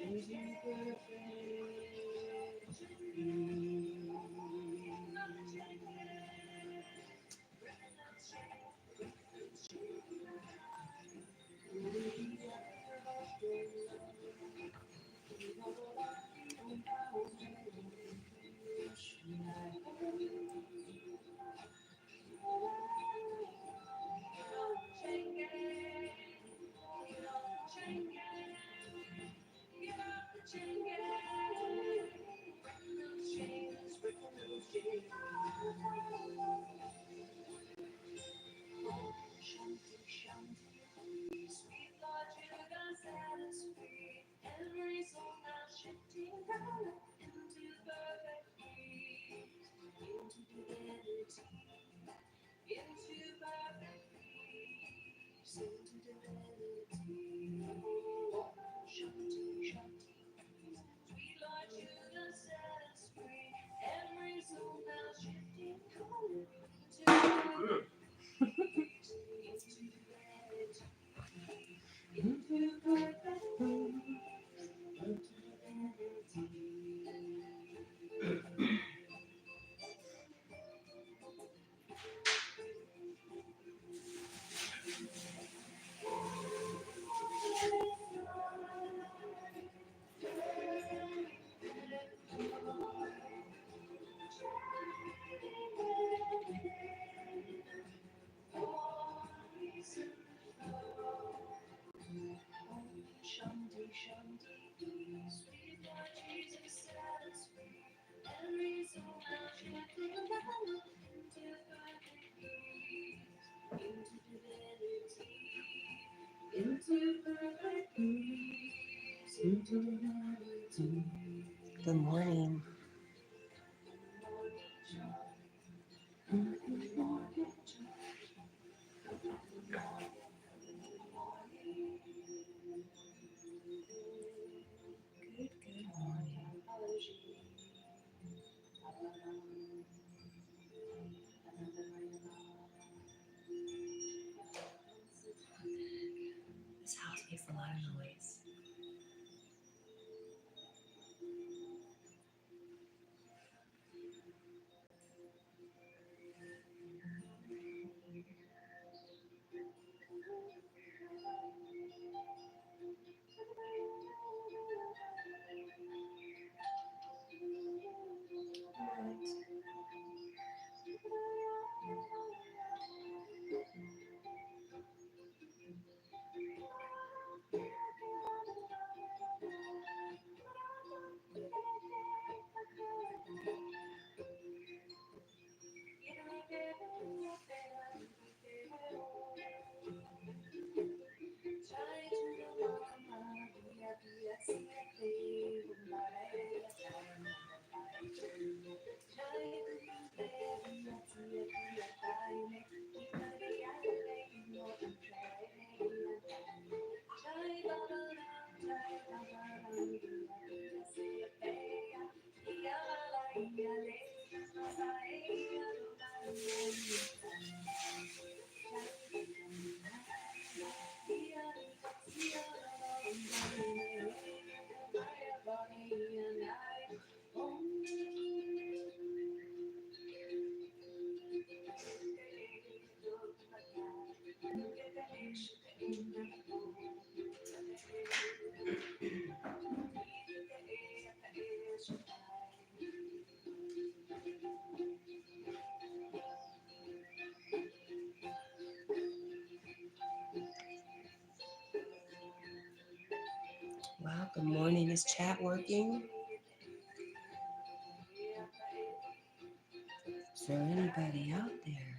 Good morning. This house makes a lot of noise. Well, good morning. Is chat working? Is there anybody out there?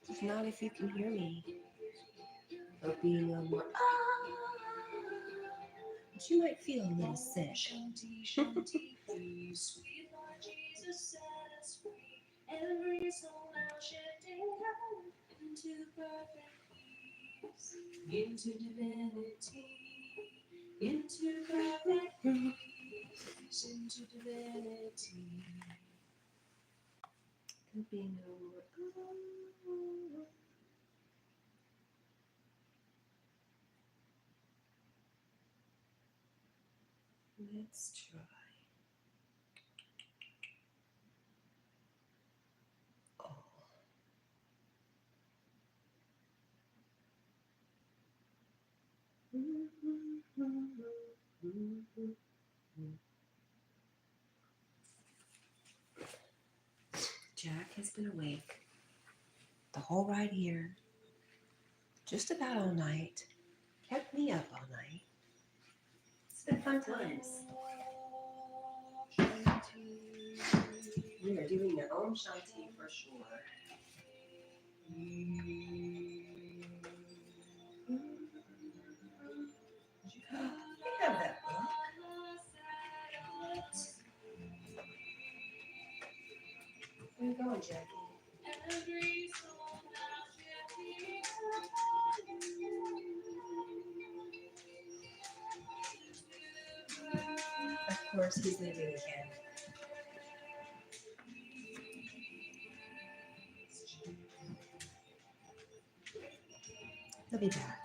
If not, if you can hear me, or being a more but you might feel a little sick. Into divinity, into perfect peace, into divinity. Could be no more. Let's try. Oh. Jack has been awake the whole ride here, just about all night. Kept me up all night. It's been fun times. We are doing the Om Shanti for sure. I have that book. Where are you going, Jackie? Of course, he's leaving again. He'll be back.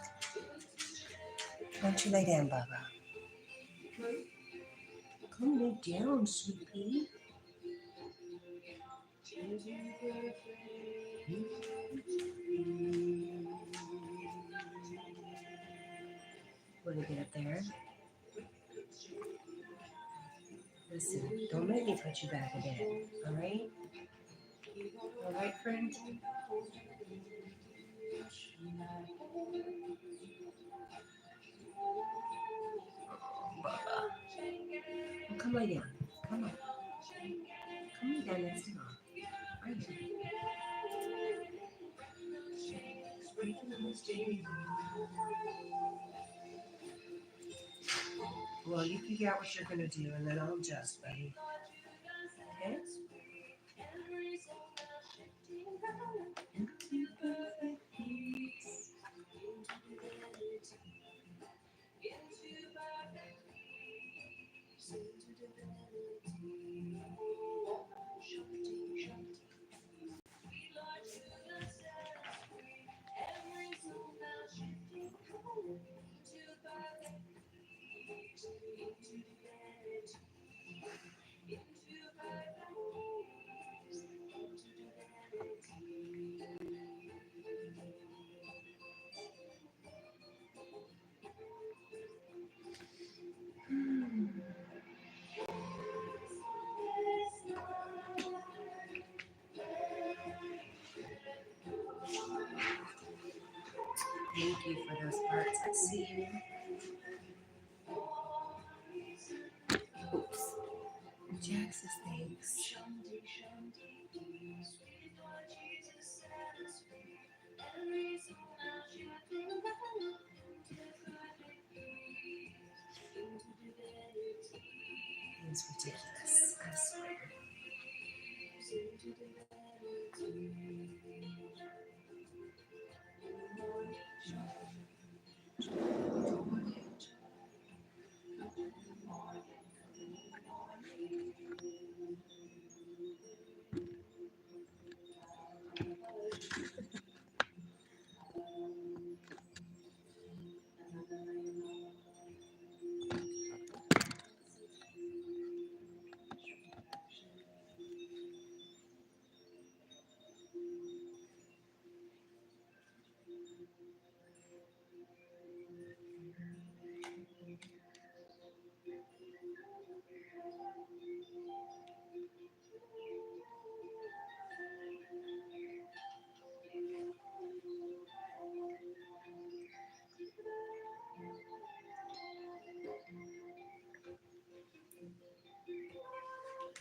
Won't you lay down, Bubba? Come lay down, sweetie. Want to get up there? Listen, don't make me put you back in bed, all right? All right, friend? Bubba. Well, come lay down. Come on. Come lay down next to Mom. Right here. Well, you figure out what you're going to do, and then I'll adjust, buddy. Okay? Thank you for those parts. I see you. Oops. Jack says thanks. He's ridiculous, I swear.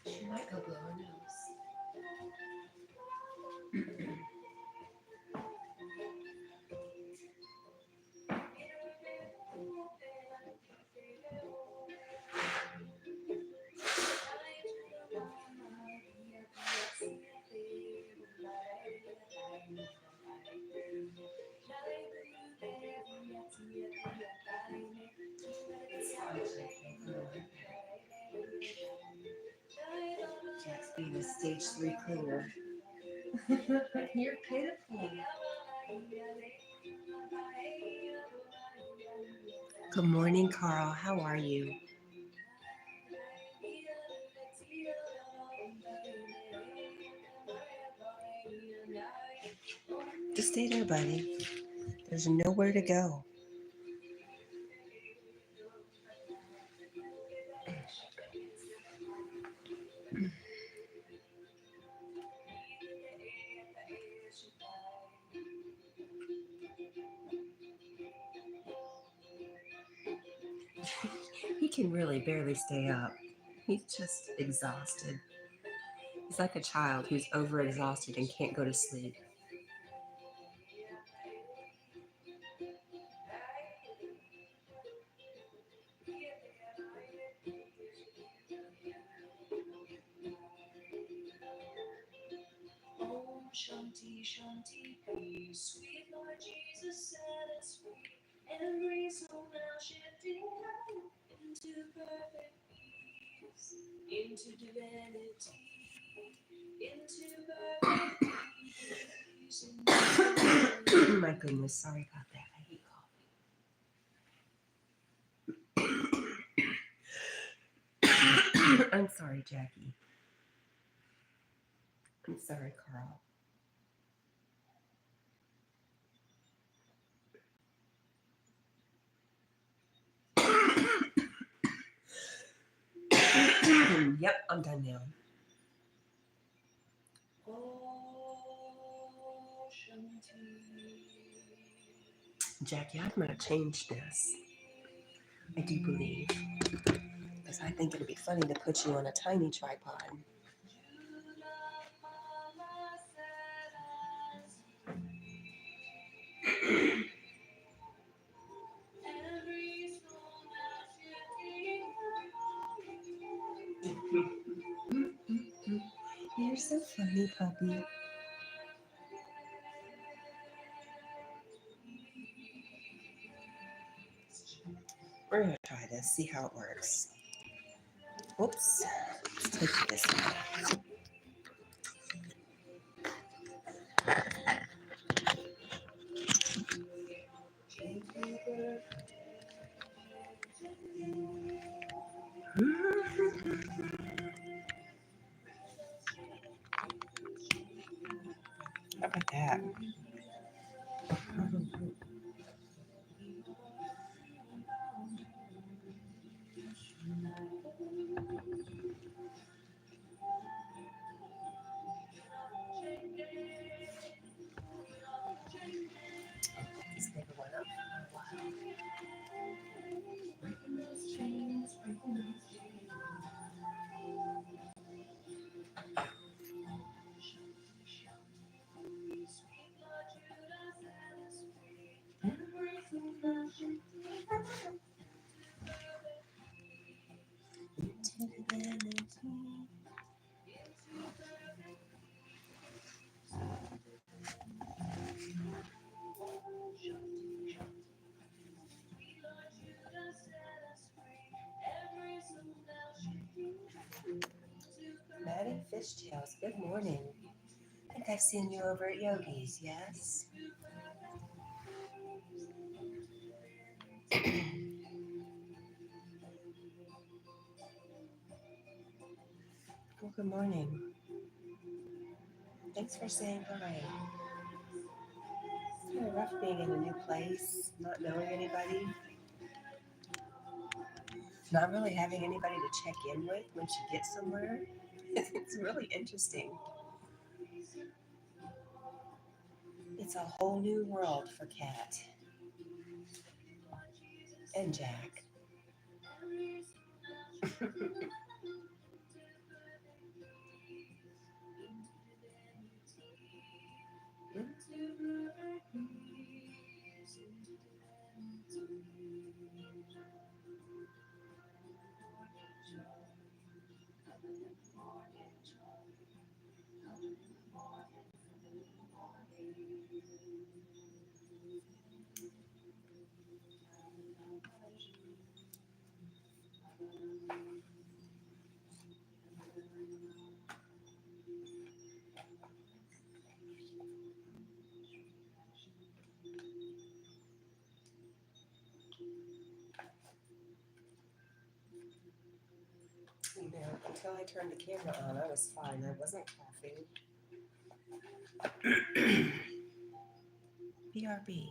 She might go blow her nose. Jack's being a stage 3 cleaner. You're pitiful. Good morning, Carl. How are you? Stay there, buddy. There's nowhere to go. He can really barely stay up. He's just exhausted. He's like a child who's overexhausted and can't go to sleep. Om Shanti Shanti peace, sweet Lord Jesus set us free. Every soul now shifting down into perfect peace, into divinity, into perfect peace. My goodness, sorry about that. I hate coughing. I'm sorry, Jackie. I'm sorry, Carl. Yep, I'm done now. Jackie, I'm going to change this. I do believe. Because I think it'll be funny to put you on a tiny tripod. You're so funny, puppy. We're going to try this, see how it works. Oops. Let's take this one. How about that? This never went up for a while. Maddie Fishtails, good morning. I think I've seen you over at Yogi's, yes? Well, good morning. Thanks for saying hi. It's kind of rough being in a new place, not knowing anybody, not really having anybody to check in with once you get somewhere. It's really interesting. It's a whole new world for Cat and Jack. You know, until I turned the camera on, I was fine. I wasn't coughing. BRB.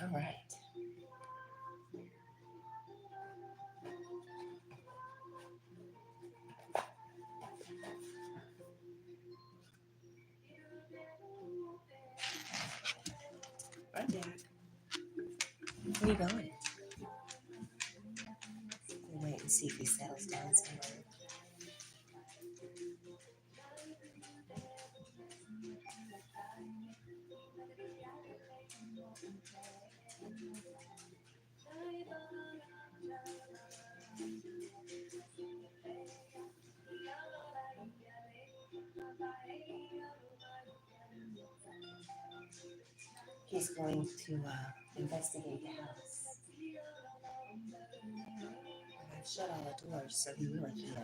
All right. Right, Jack. Where you going? We'll wait and see if he settles down somewhere. He's going to investigate the house. I've shut all the doors, so he really can't.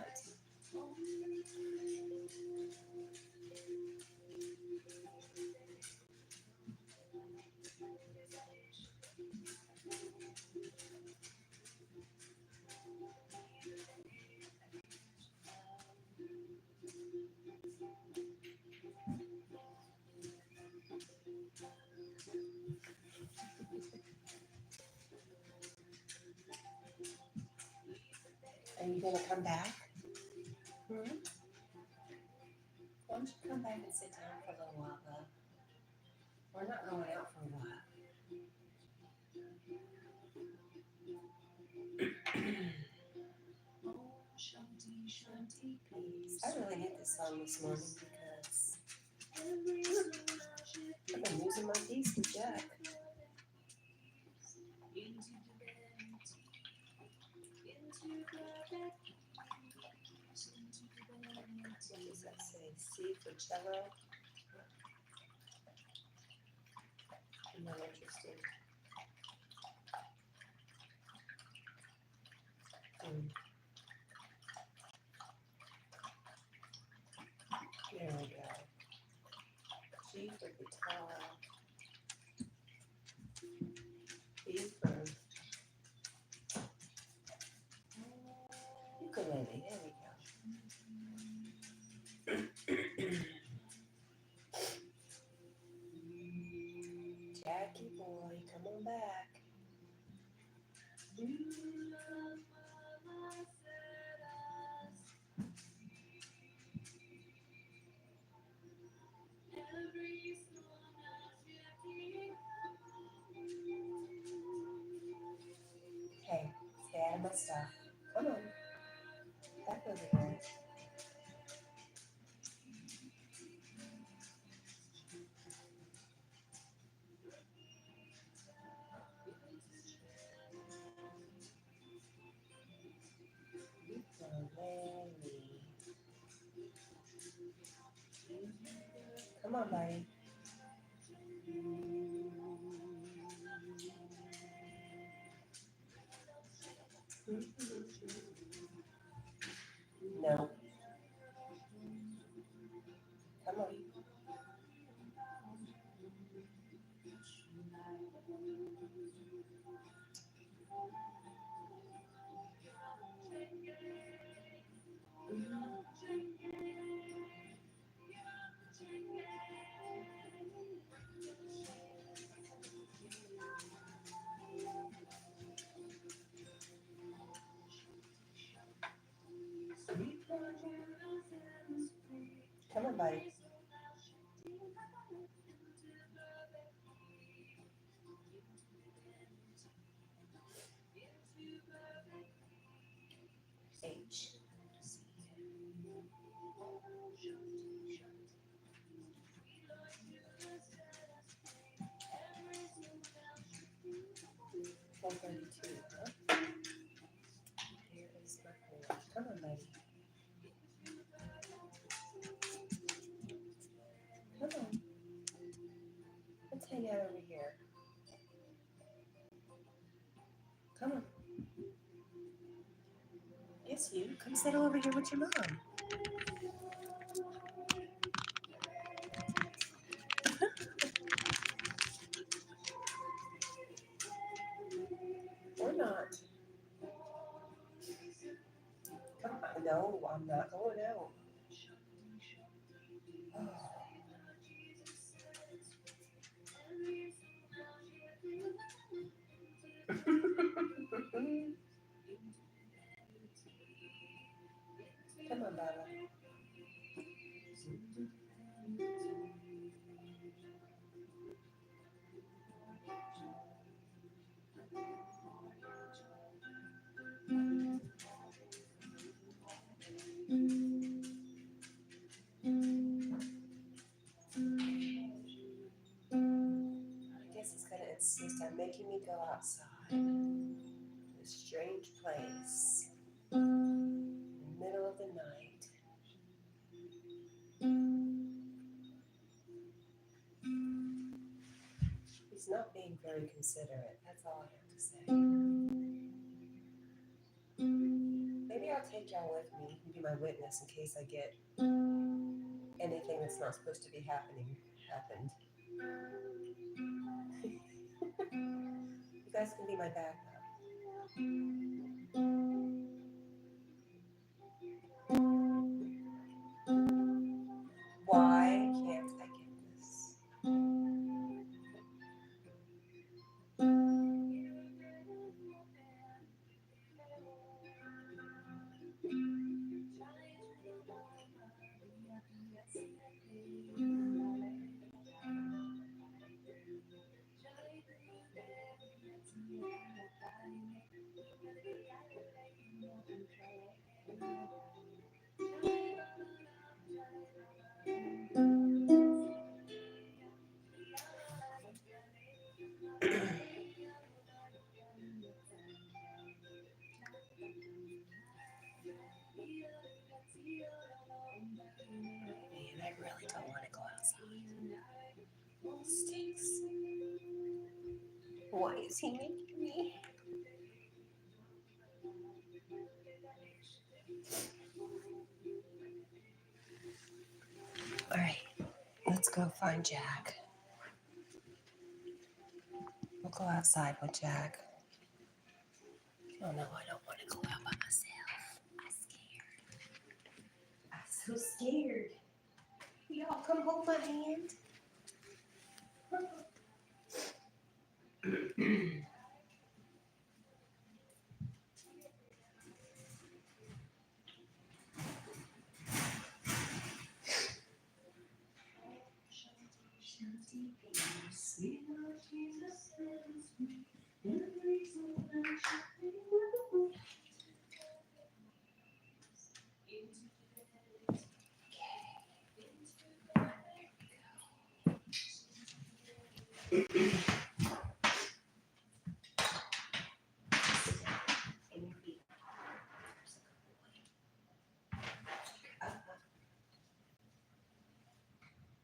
Are you going to come back? Why don't you come back and sit down for a little while, though? We're not going out for a while. I really hate this song this morning because I've been losing my peace with Jack. What does that say? C for cello? I'm not interested. There we go. G for guitar. B for ukulele. There we go. Jackie boy, come on back. Hey, stay out of my stuff. Come on. Back over here. Ukulele. Come on, buddy. No. Come on. Come on, buddy. H. 432, huh? Here is my chord. Come on, buddy. Come on. Let's hang out over here. Come on. Yes, you. Come settle over here with your mom. Or not. Come on, Baba. I guess it's gonna insist on making me go outside. This strange place in the middle of the night. He's not being very considerate. That's all I have to say. Maybe I'll take y'all with me and be my witness in case I get anything that's not supposed to be happening happened. You guys can be my backup. Why can't I get this? Man, I really don't want to go outside. It stinks. Why is he making me? All right, let's go find Jack. We'll go outside with Jack. Oh no, I don't want to go out by myself. I'm scared. I'm so scared. Y'all come hold my hand. Shanti, sweet Lord Jesus, set us free. Every soul that shall be with us. Into fidelity.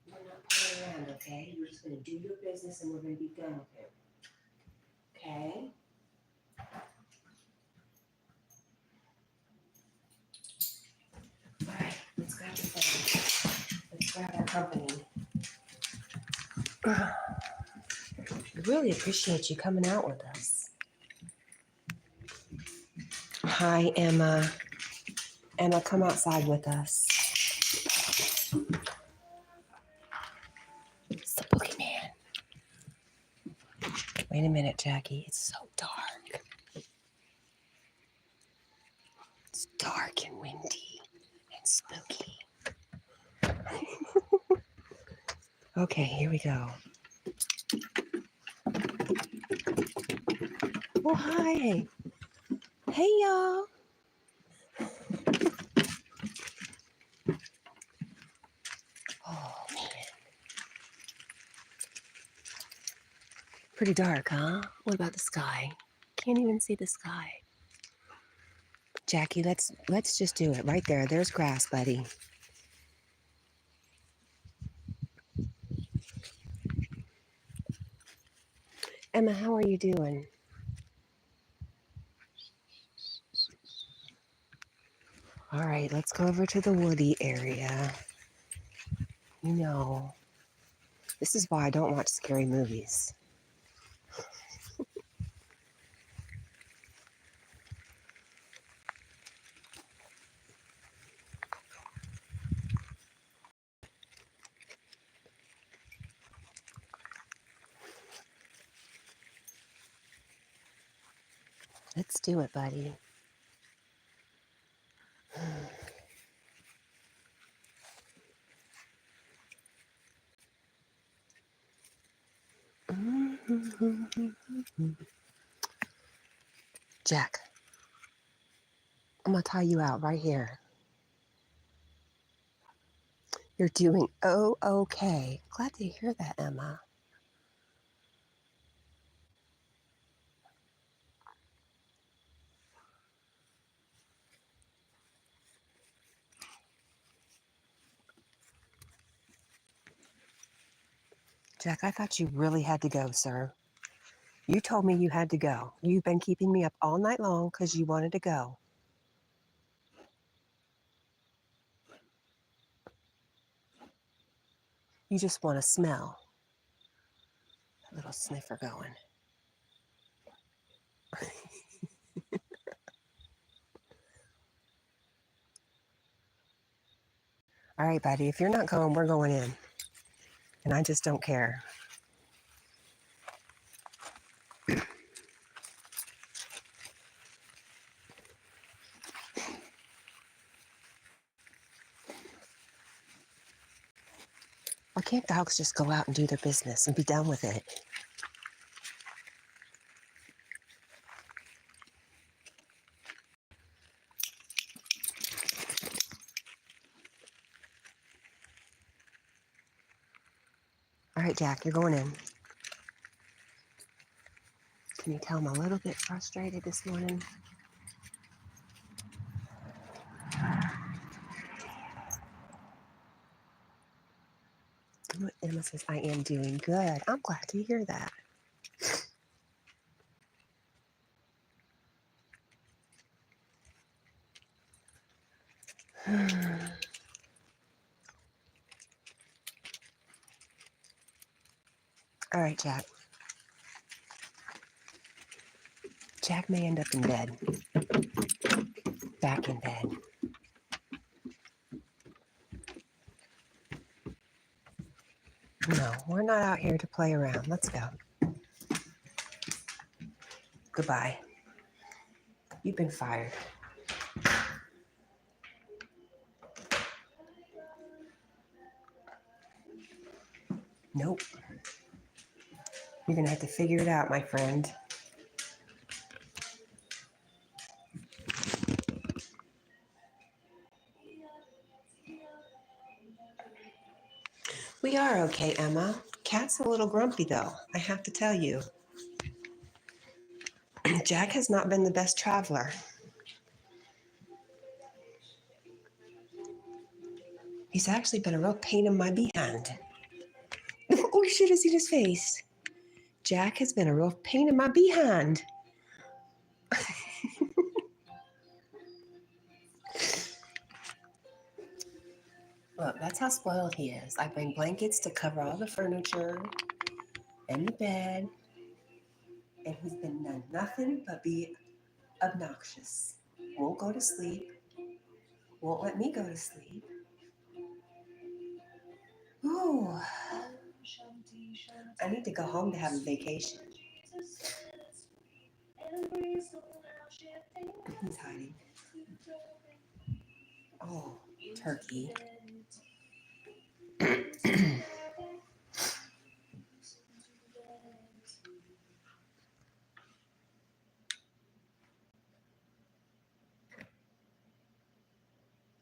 We're not playing around, okay? You're just gonna do your business and we're gonna be done with it. Okay? Alright, let's grab the phone. Let's grab our company. We really appreciate you coming out with us. Hi, Emma. Emma, come outside with us. It's the boogeyman. Wait a minute, Jackie. It's so dark. It's dark and windy and spooky. Okay, here we go. Oh, hi. Hey, y'all. Oh, man. Pretty dark, huh? What about the sky? Can't even see the sky. Jackie, let's just do it right there. There's grass, buddy. Emma, how are you doing? All right, let's go over to the woody area. You know, this is why I don't watch scary movies. Let's do it, buddy. Jack, I'm going to tie you out right here. You're doing okay. Glad to hear that, Emma. Jack, I thought you really had to go, sir. You told me you had to go. You've been keeping me up all night long because you wanted to go. You just want to smell. That little sniffer going. All right, buddy, if you're not going, we're going in. And I just don't care. Why can't dogs just go out and do their business and be done with it? All right, Jack, you're going in. Can you tell I'm a little bit frustrated this morning? Emma says, I am doing good. I'm glad to hear that. All right, Jack. Jack may end up in bed. Back in bed. No, we're not out here to play around. Let's go. Goodbye. You've been fired. Nope. You're going to have to figure it out, my friend. We are okay, Emma. Cat's a little grumpy, though, I have to tell you. Jack has not been the best traveler. He's actually been a real pain in my behind. Oh, you should have seen his face. Jack has been a real pain in my behind. Look, that's how spoiled he is. I bring blankets to cover all the furniture and the bed, and he's been done nothing but be obnoxious. Won't go to sleep. Won't let me go to sleep. Ooh, I need to go home to have a vacation. He's hiding. Oh, turkey.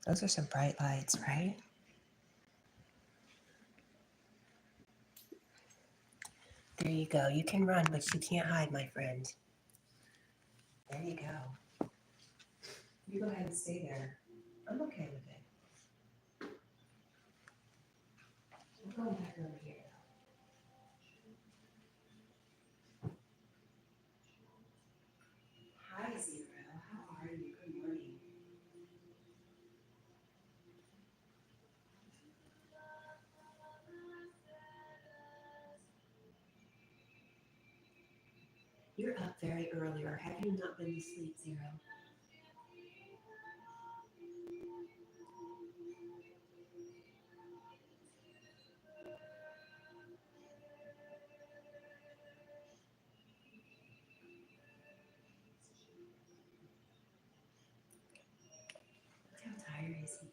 Those are some bright lights, right? There you go. You can run, but you can't hide, my friend. There you go. You go ahead and stay there. I'm okay with it. We're going back over here. Hi, Zero. How are you? Good morning. You're up very early, or have you not been to sleep, Zero?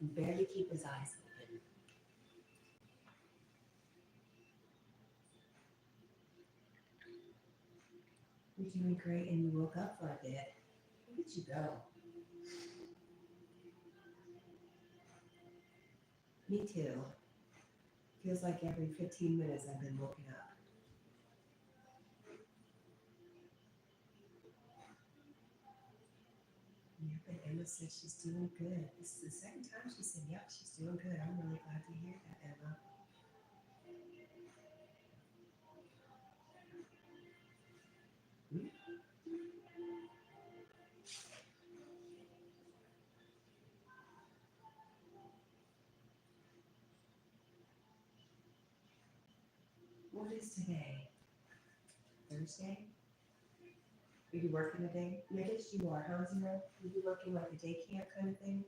can barely keep his eyes open. You're doing great, and you woke up for a bit. Where did you go? Me too. Feels like every 15 minutes I've been woken up. Yeah, but Emma said she's doing good. This is the second time she said, yep, she's doing good. I'm really glad to hear that, Emma. Hmm? What is today? Thursday? Are you working today? I guess you are, huh, Zero? Are you working like a day camp kind of thing?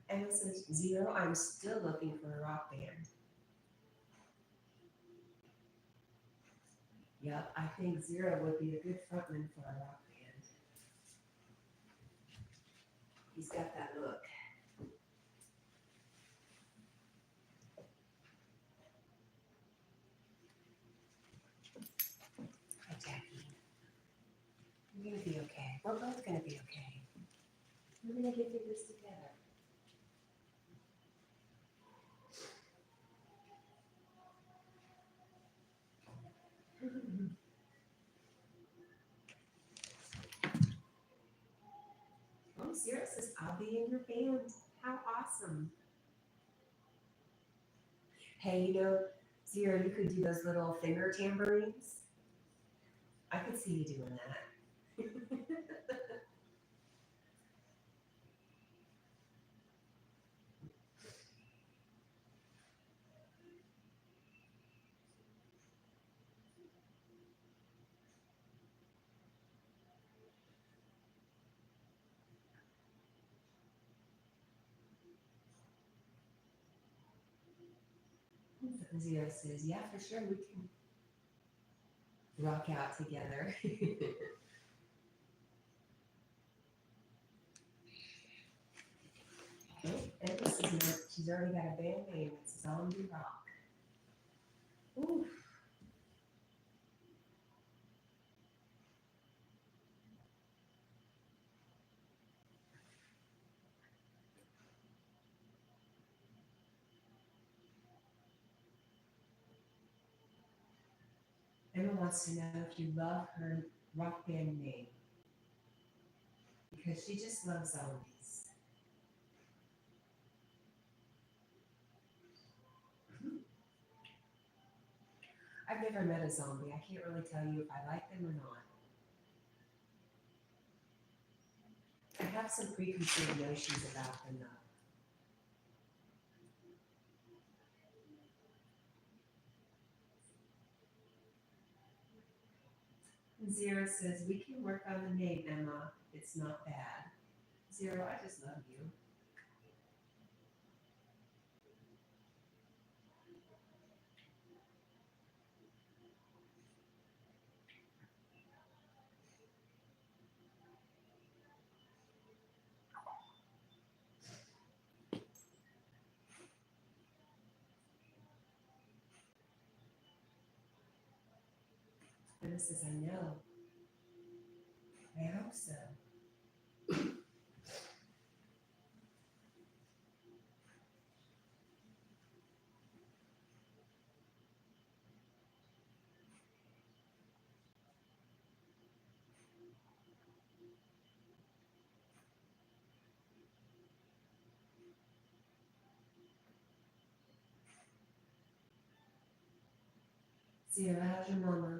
Emma says, Zero, I'm still looking for a rock band. Yep, I think Zero would be a good frontman for a rock band. He's got that look. Hi, Jackie. You're gonna be okay. We're both gonna be okay. We're gonna get through this together. Oh, Zero says, I'll be in your band. How awesome. Hey, you know, Zero, you could do those little finger tambourines. I could see you doing that. Zero says, yeah, for sure, we can rock out together. Oh, and this is she's already got a band name. It's Zombie Rock. Ooh. Emma wants to know if you love her rock band name because she just loves zombies. I've never met a zombie. I can't really tell you if I like them or not. I have some preconceived notions about them though. Zero says, we can work on the name, Emma. It's not bad. Zero, I just love you. Emma says, I know. I hope so. Zero, how's your mama?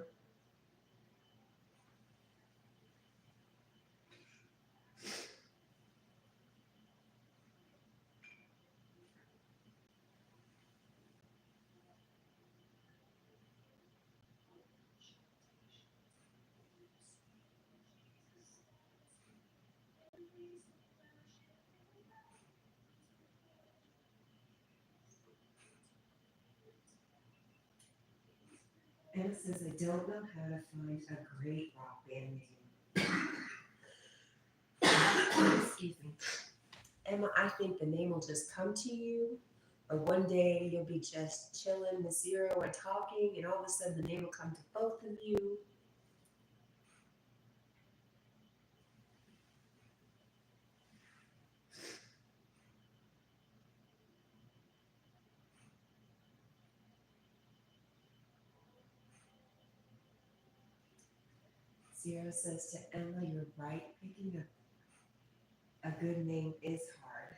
Emma says, I don't know how to find a great rock band name. Excuse me. Emma, I think the name will just come to you. Or one day you'll be just chilling with Zero and talking, and all of a sudden the name will come to both of you. Zero says to Emma, you're right. Picking a good name is hard.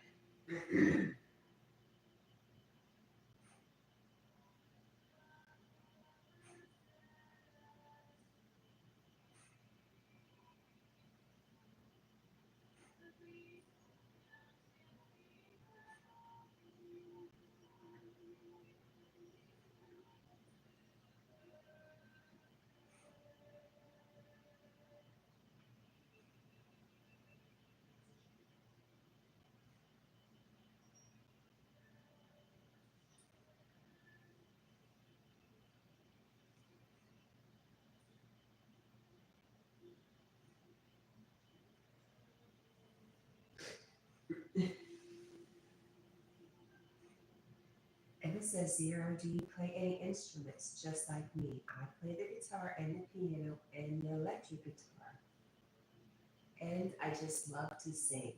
And it says, Zero, do you play any instruments just like me? I play the guitar and the piano and the electric guitar. And I just love to sing.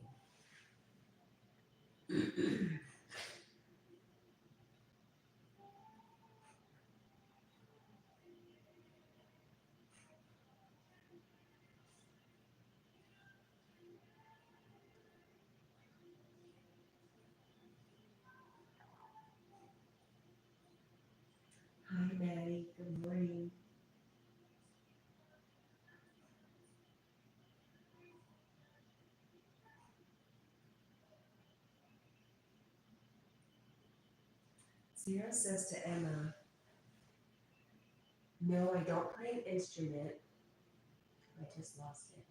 Hi, Maddie. Good morning. Zero says to Emma, no, I don't play an instrument. I just lost it.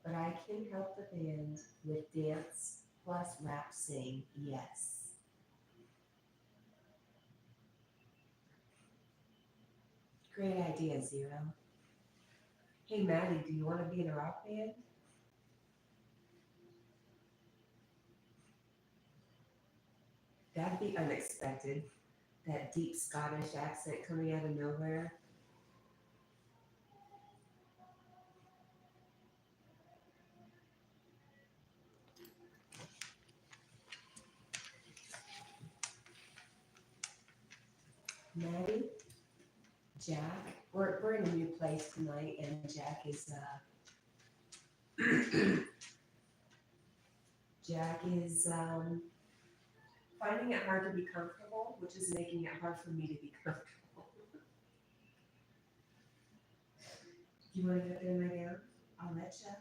But I can help the band with dance plus rap sing. Yes. Great idea, Zero. Hey, Maddie, do you want to be in a rock band? That'd be unexpected. That deep Scottish accent coming out of nowhere. Maddie, Jack, we're in a new place tonight, and Jack is Jack is finding it hard to be comfortable, which is making it hard for me to be comfortable. Do you want to get there, my gown? I'll let you.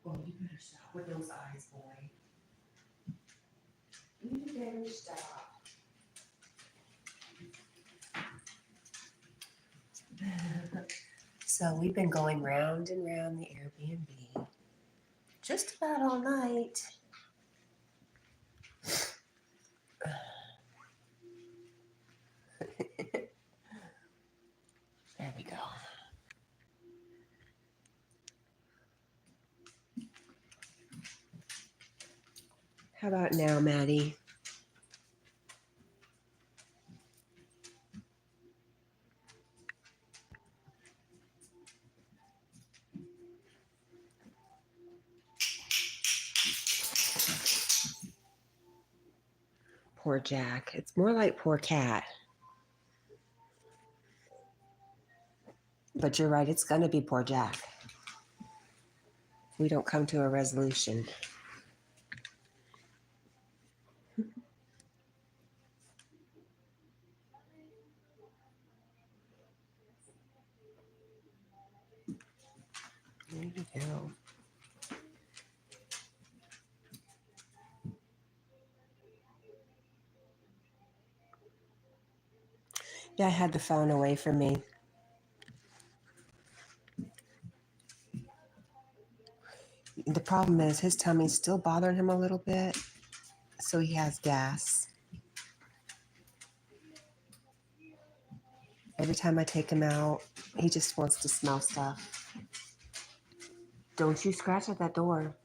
Oh, you better stop with those eyes, boy. You better stop. So we've been going round and round the Airbnb just about all night. There we go. How about now, Maddie? Poor Jack. It's more like poor Cat. But you're right, it's going to be poor Jack. If we don't come to a resolution. There you go. Yeah, I had the phone away from me. The problem is his tummy's still bothering him a little bit, so he has gas. Every time I take him out, he just wants to smell stuff. Don't you scratch at that door.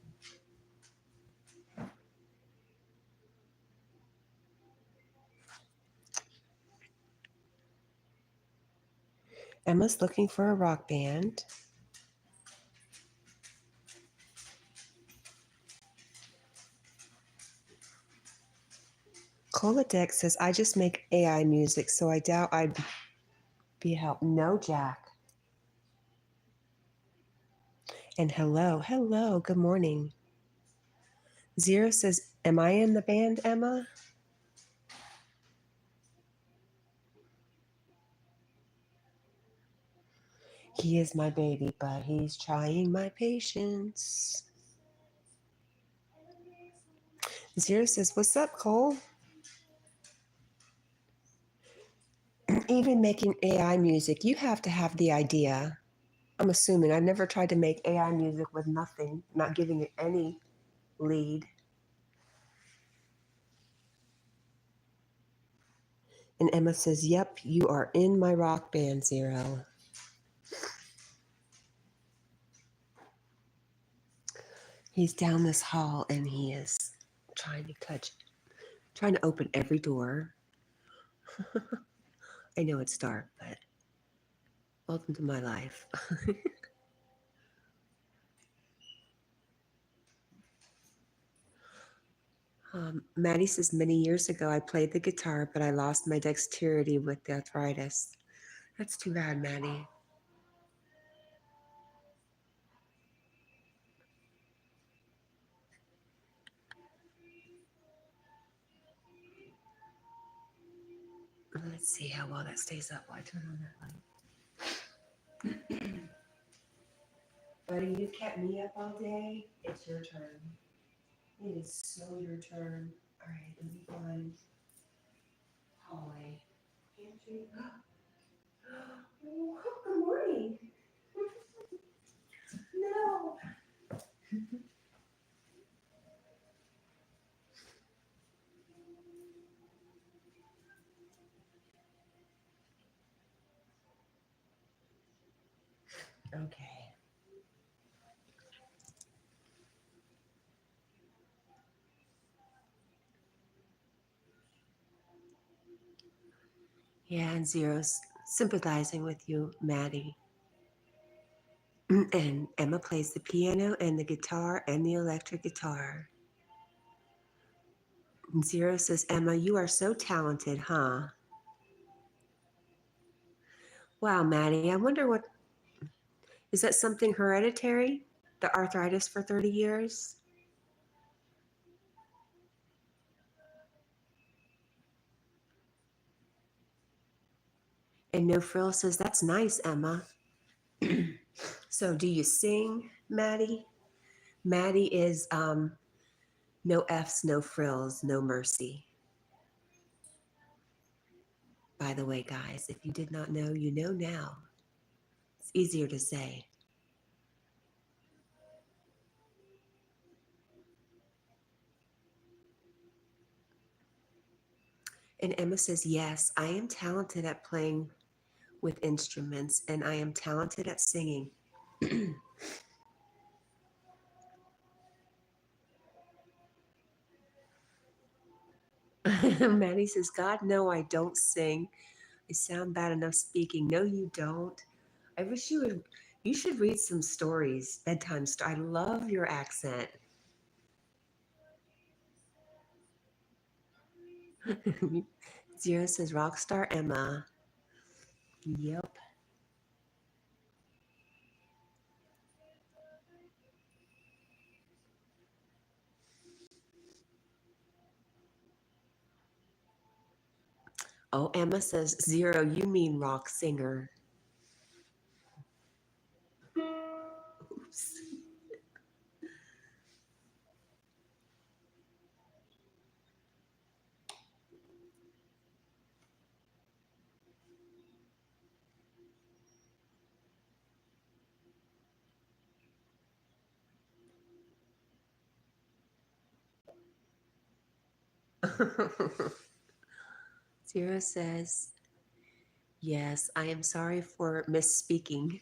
Emma's looking for a rock band. Deck says, I just make AI music, so I doubt I'd be help. No, Jack. And hello, good morning. Zero says, am I in the band, Emma? He is my baby, but he's trying my patience. Zero says, what's up, Cole? Even making AI music, you have to have the idea. I'm assuming. I've never tried to make AI music with nothing, not giving it any lead. And Emma says, yep, you are in my rock band, Zero. He's down this hall and he is trying to open every door. I know it's dark, but welcome to my life. Maddie says, many years ago I played the guitar, but I lost my dexterity with the arthritis. That's too bad, Maddie. Let's see how well that stays up while I turn on that light. Buddy, you've kept me up all day. It's your turn. It is so your turn. All right, let me find hallway. Angie. Oh, good morning. No. Okay. Yeah, and Zero's sympathizing with you, Maddie. And Emma plays the piano and the guitar and the electric guitar. And Zero says, Emma, you are so talented, huh? Wow, Maddie, I wonder what, is that something hereditary? The arthritis for 30 years? And No Frill says, that's nice, Emma. So do you sing, Maddie? Maddie is no F's, no frills, no mercy. By the way, guys, if you did not know, you know now. It's easier to say. And Emma says, yes, I am talented at playing with instruments and I am talented at singing. Maddie says, God, no, I don't sing. I sound bad enough speaking. No, you don't. I wish you should read some stories, bedtime stories. I love your accent. Zero says, Rockstar Emma. Yep. Oh, Emma says, Zero, you mean rock singer. Oops. Zero says, yes, I am sorry for misspeaking.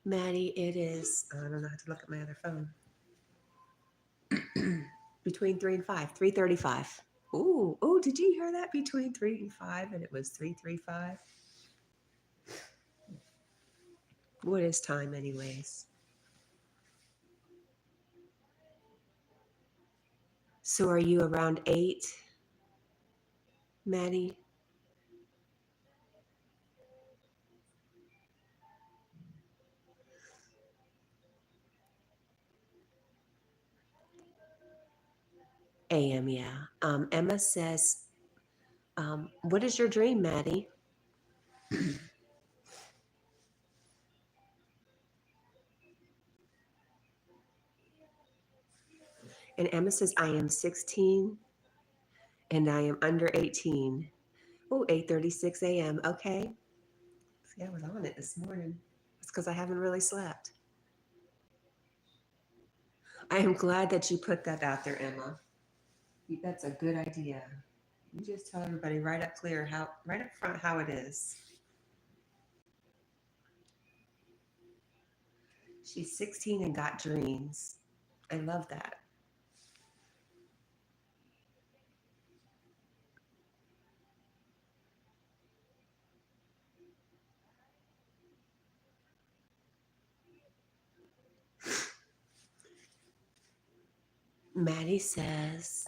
Maddie, it is, I don't know how to look at my other phone. Between 3 and 5, 3:35. Ooh, did you hear that? Between 3 and 5, and it was 3:35. What is time, anyways? So are you around 8, Maddie? AM, yeah. Emma says, what is your dream, Maddie? And Emma says, I am 16 and I am under 18. Oh, 8:36 a.m. Okay. See, I was on it this morning. It's because I haven't really slept. I am glad that you put that out there, Emma. That's a good idea. You just tell everybody right up front how it is. She's 16 and got dreams. I love that. Maddie says,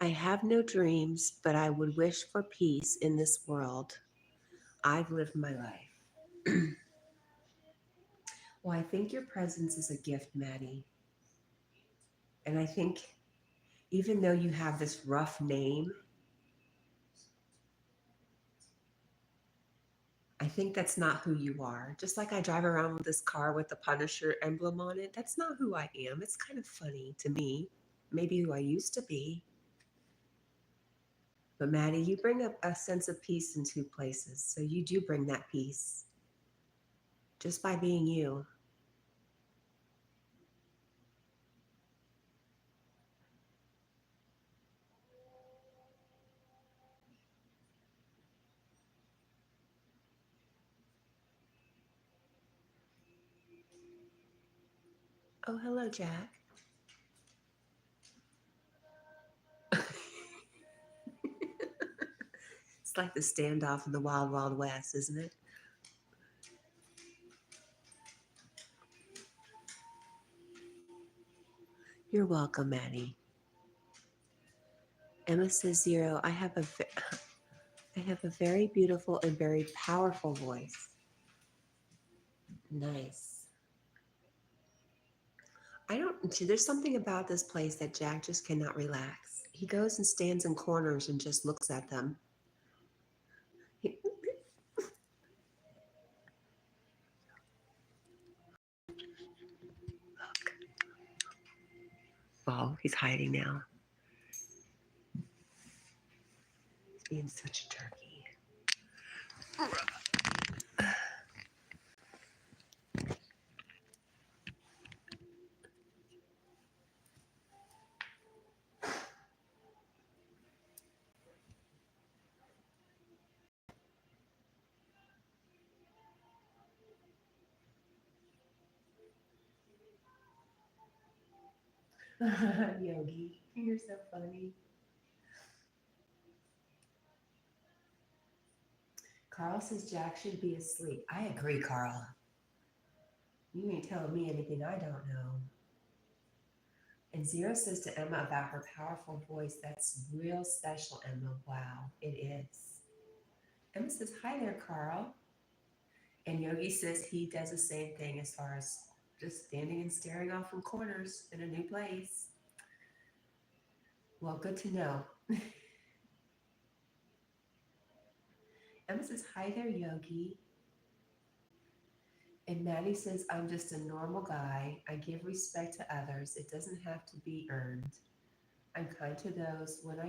I have no dreams, but I would wish for peace in this world. I've lived my life. Well, I think your presence is a gift, Maddie. And I think even though you have this rough name, I think that's not who you are. Just like I drive around with this car with the Punisher emblem on it, that's not who I am. It's kind of funny to me, maybe who I used to be. But Maddie, you bring up a sense of peace in two places. So you do bring that peace just by being you. Oh, hello, Jack. It's like the standoff in the Wild Wild West, isn't it? You're welcome, Maddie. Emma says 0. I have a very beautiful and very powerful voice. Nice. There's something about this place that Jack just cannot relax. He goes and stands in corners and just looks at them. Oh, he's hiding now. He's being such a turkey. Yogi, you're so funny. Carl says Jack should be asleep. I agree, Carl. You ain't telling me anything I don't know. And 0 says to Emma about her powerful voice. That's real special, Emma. Wow, it is. Emma says, hi there, Carl. And Yogi says he does the same thing as far as just standing and staring off from corners in a new place. Well, good to know. Emma says, hi there, Yogi. And Maddie says, I'm just a normal guy. I give respect to others. It doesn't have to be earned. I'm kind to those whom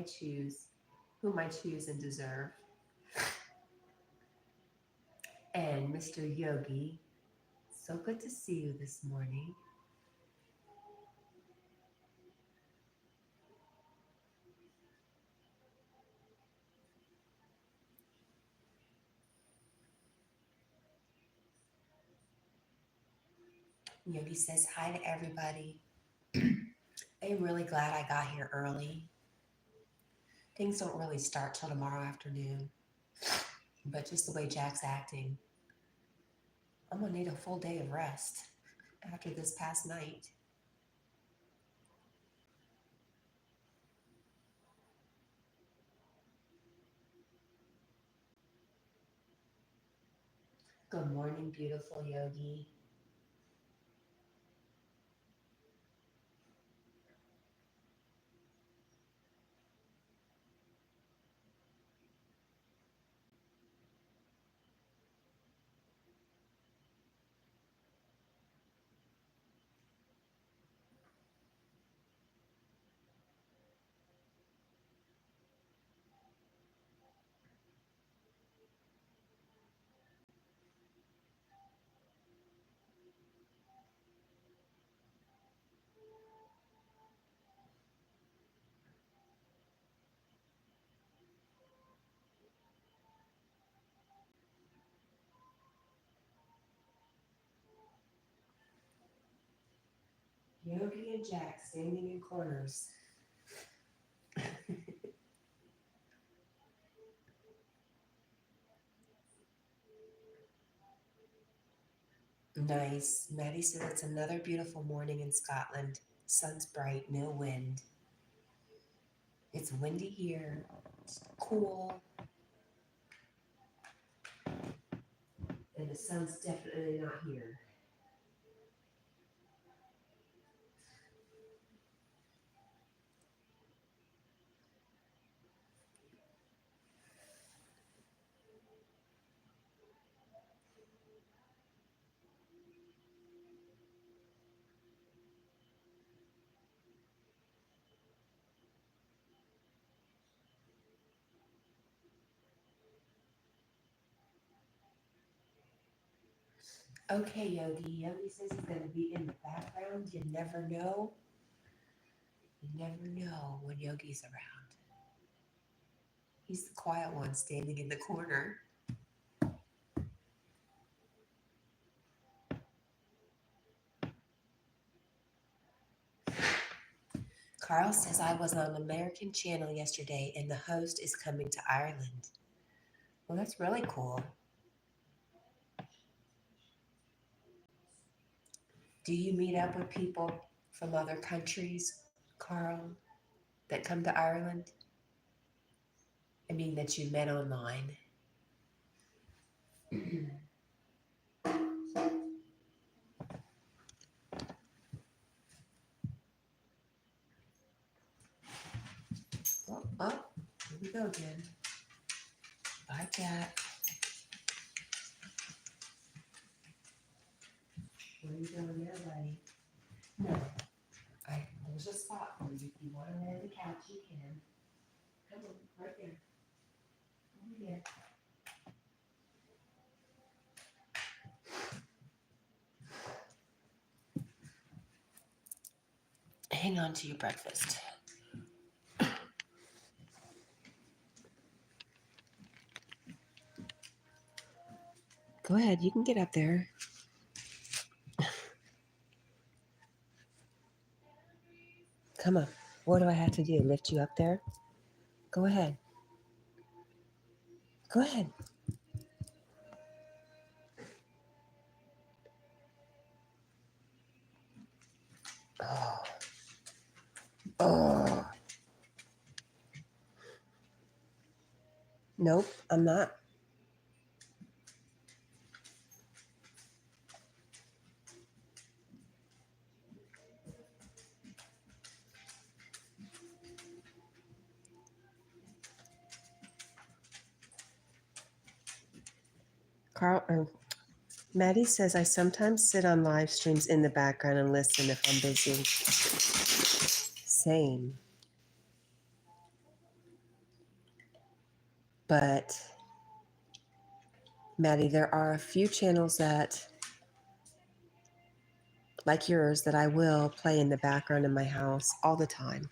I choose and deserve. And Mr. Yogi, so good to see you this morning. Yogi says hi to everybody. I'm really glad I got here early. Things don't really start till tomorrow afternoon, but just the way Jack's acting, I'm gonna need a full day of rest after this past night. Good morning, beautiful Yogi. Yogi and Jack standing in corners. Nice. Maddie says it's another beautiful morning in Scotland. Sun's bright, no wind. It's windy here. It's cool. And the sun's definitely not here. Okay, Yogi. Yogi says he's going to be in the background. You never know. You never know when Yogi's around. He's the quiet one standing in the corner. Carl says I was on an American channel yesterday and the host is coming to Ireland. Well, that's really cool. Do you meet up with people from other countries, Carl, that come to Ireland? I mean, that you met online. Oh, here we go again. Bye, Jack. What are you doing there, buddy? No. There's a spot for you. If you want to lay on the couch, you can. Come on, right there. Over there. Hang on to your breakfast. Go ahead, you can get up there. Come on. What do I have to do? Lift you up there? Go ahead. Go ahead. Oh. Oh. Nope, I'm not. Maddie says I sometimes sit on live streams in the background and listen if I'm busy. Same. But Maddie, there are a few channels that, like yours, that I will play in the background in my house all the time.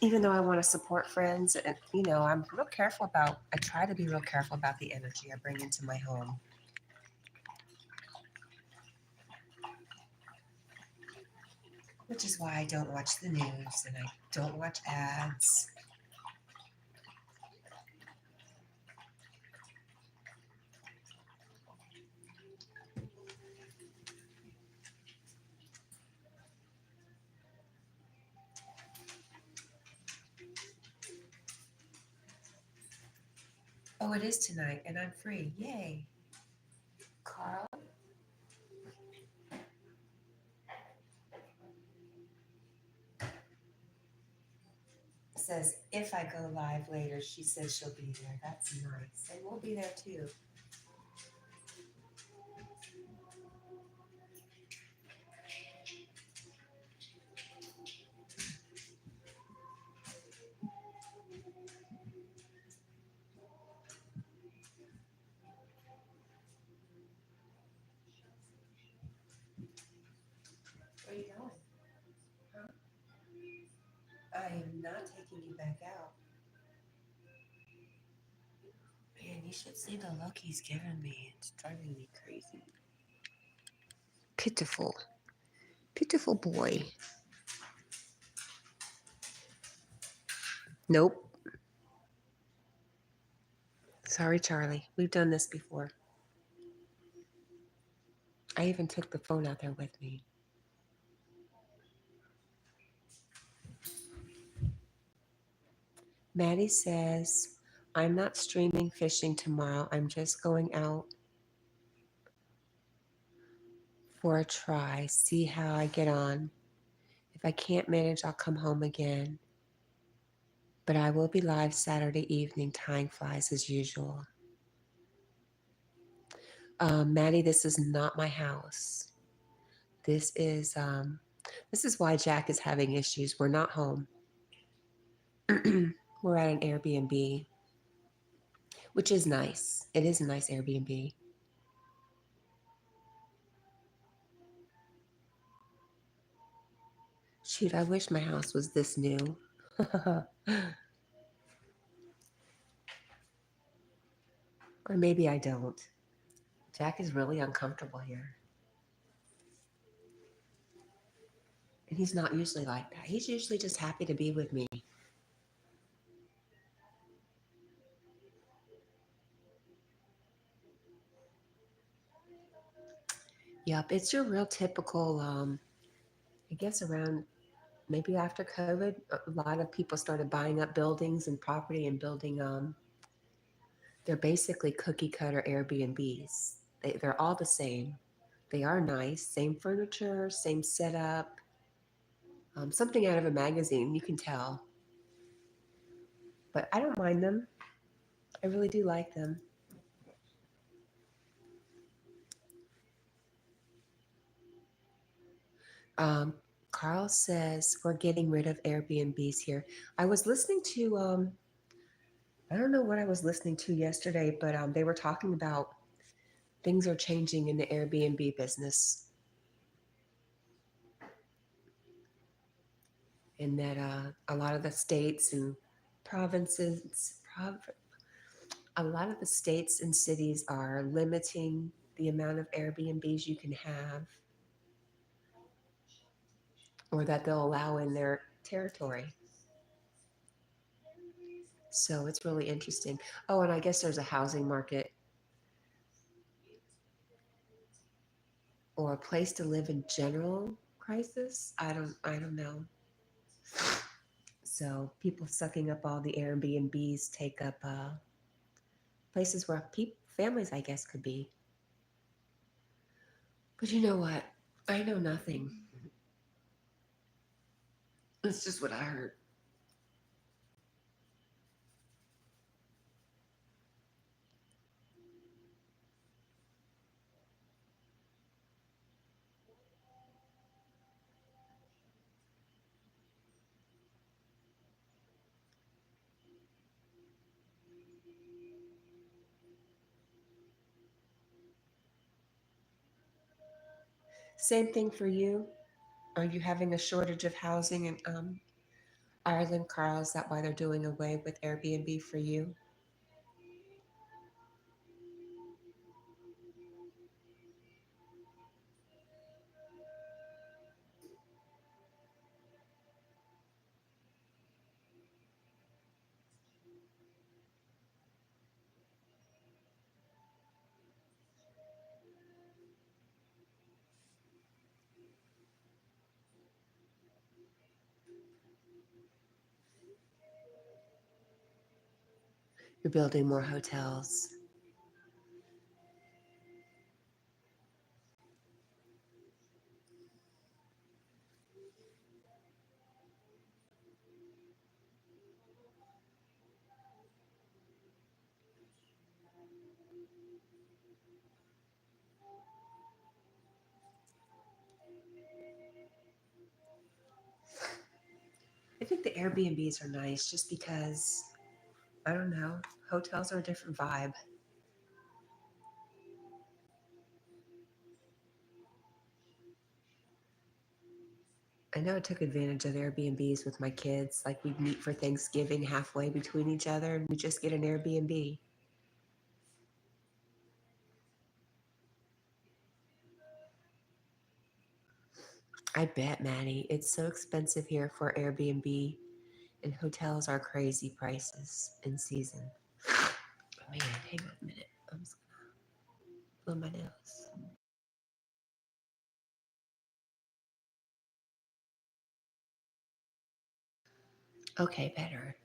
Even though I want to support friends, and I'm real careful about. I try to be real careful about the energy I bring into my home. which is why I don't watch the news and I don't watch ads. Oh, it is tonight and I'm free. Yay. Carl says if I go live later, she says she'll be there. That's nice. And we'll be there too. Where are you going? Huh? I am not taking you back out. Man, you should see the look he's giving me. It's driving me crazy. Pitiful. Pitiful boy. Nope. Sorry, Charlie. We've done this before. I even took the phone out there with me. Maddie says, I'm not streaming fishing tomorrow. I'm just going out for a try, see how I get on. If I can't manage, I'll come home again. But I will be live Saturday evening tying flies as usual. Maddie, this is not my house. This is why Jack is having issues. We're not home. We're at an Airbnb, which is nice. It is a nice Airbnb. Shoot, I wish my house was this new. Or maybe I don't. Jack is really uncomfortable here. And he's not usually like that. He's usually just happy to be with me. Yep, it's your real typical, I guess around maybe after COVID, a lot of people started buying up buildings and property and building, they're basically cookie cutter Airbnbs. They're all the same. They are nice, same furniture, same setup, something out of a magazine, you can tell. But I don't mind them. I really do like them. Um, Carl says we're getting rid of Airbnbs here. I was listening to, I don't know what I was listening to yesterday, but they were talking about things are changing in the Airbnb business, and that a lot of the states and provinces, a lot of the states and cities are limiting the amount of Airbnbs you can have or that they'll allow in their territory. So it's really interesting. Oh, and I guess there's a housing market or a place to live in general crisis. I don't know. So people sucking up all the Airbnbs take up places where families, I guess, could be. But you know what? I know nothing. It's just what I heard. Same thing for you. Are you having a shortage of housing in Ireland, Carl? Is that why they're doing away with Airbnb for you? You're building more hotels. I think the Airbnbs are nice just because, I don't know, hotels are a different vibe. I know I took advantage of Airbnbs with my kids. Like we'd meet for Thanksgiving halfway between each other and we just get an Airbnb. I bet, Maddie, it's so expensive here for Airbnb, and hotels are crazy prices in season. Oh, man, hang on a minute. I'm just gonna blow my nose. Okay, better.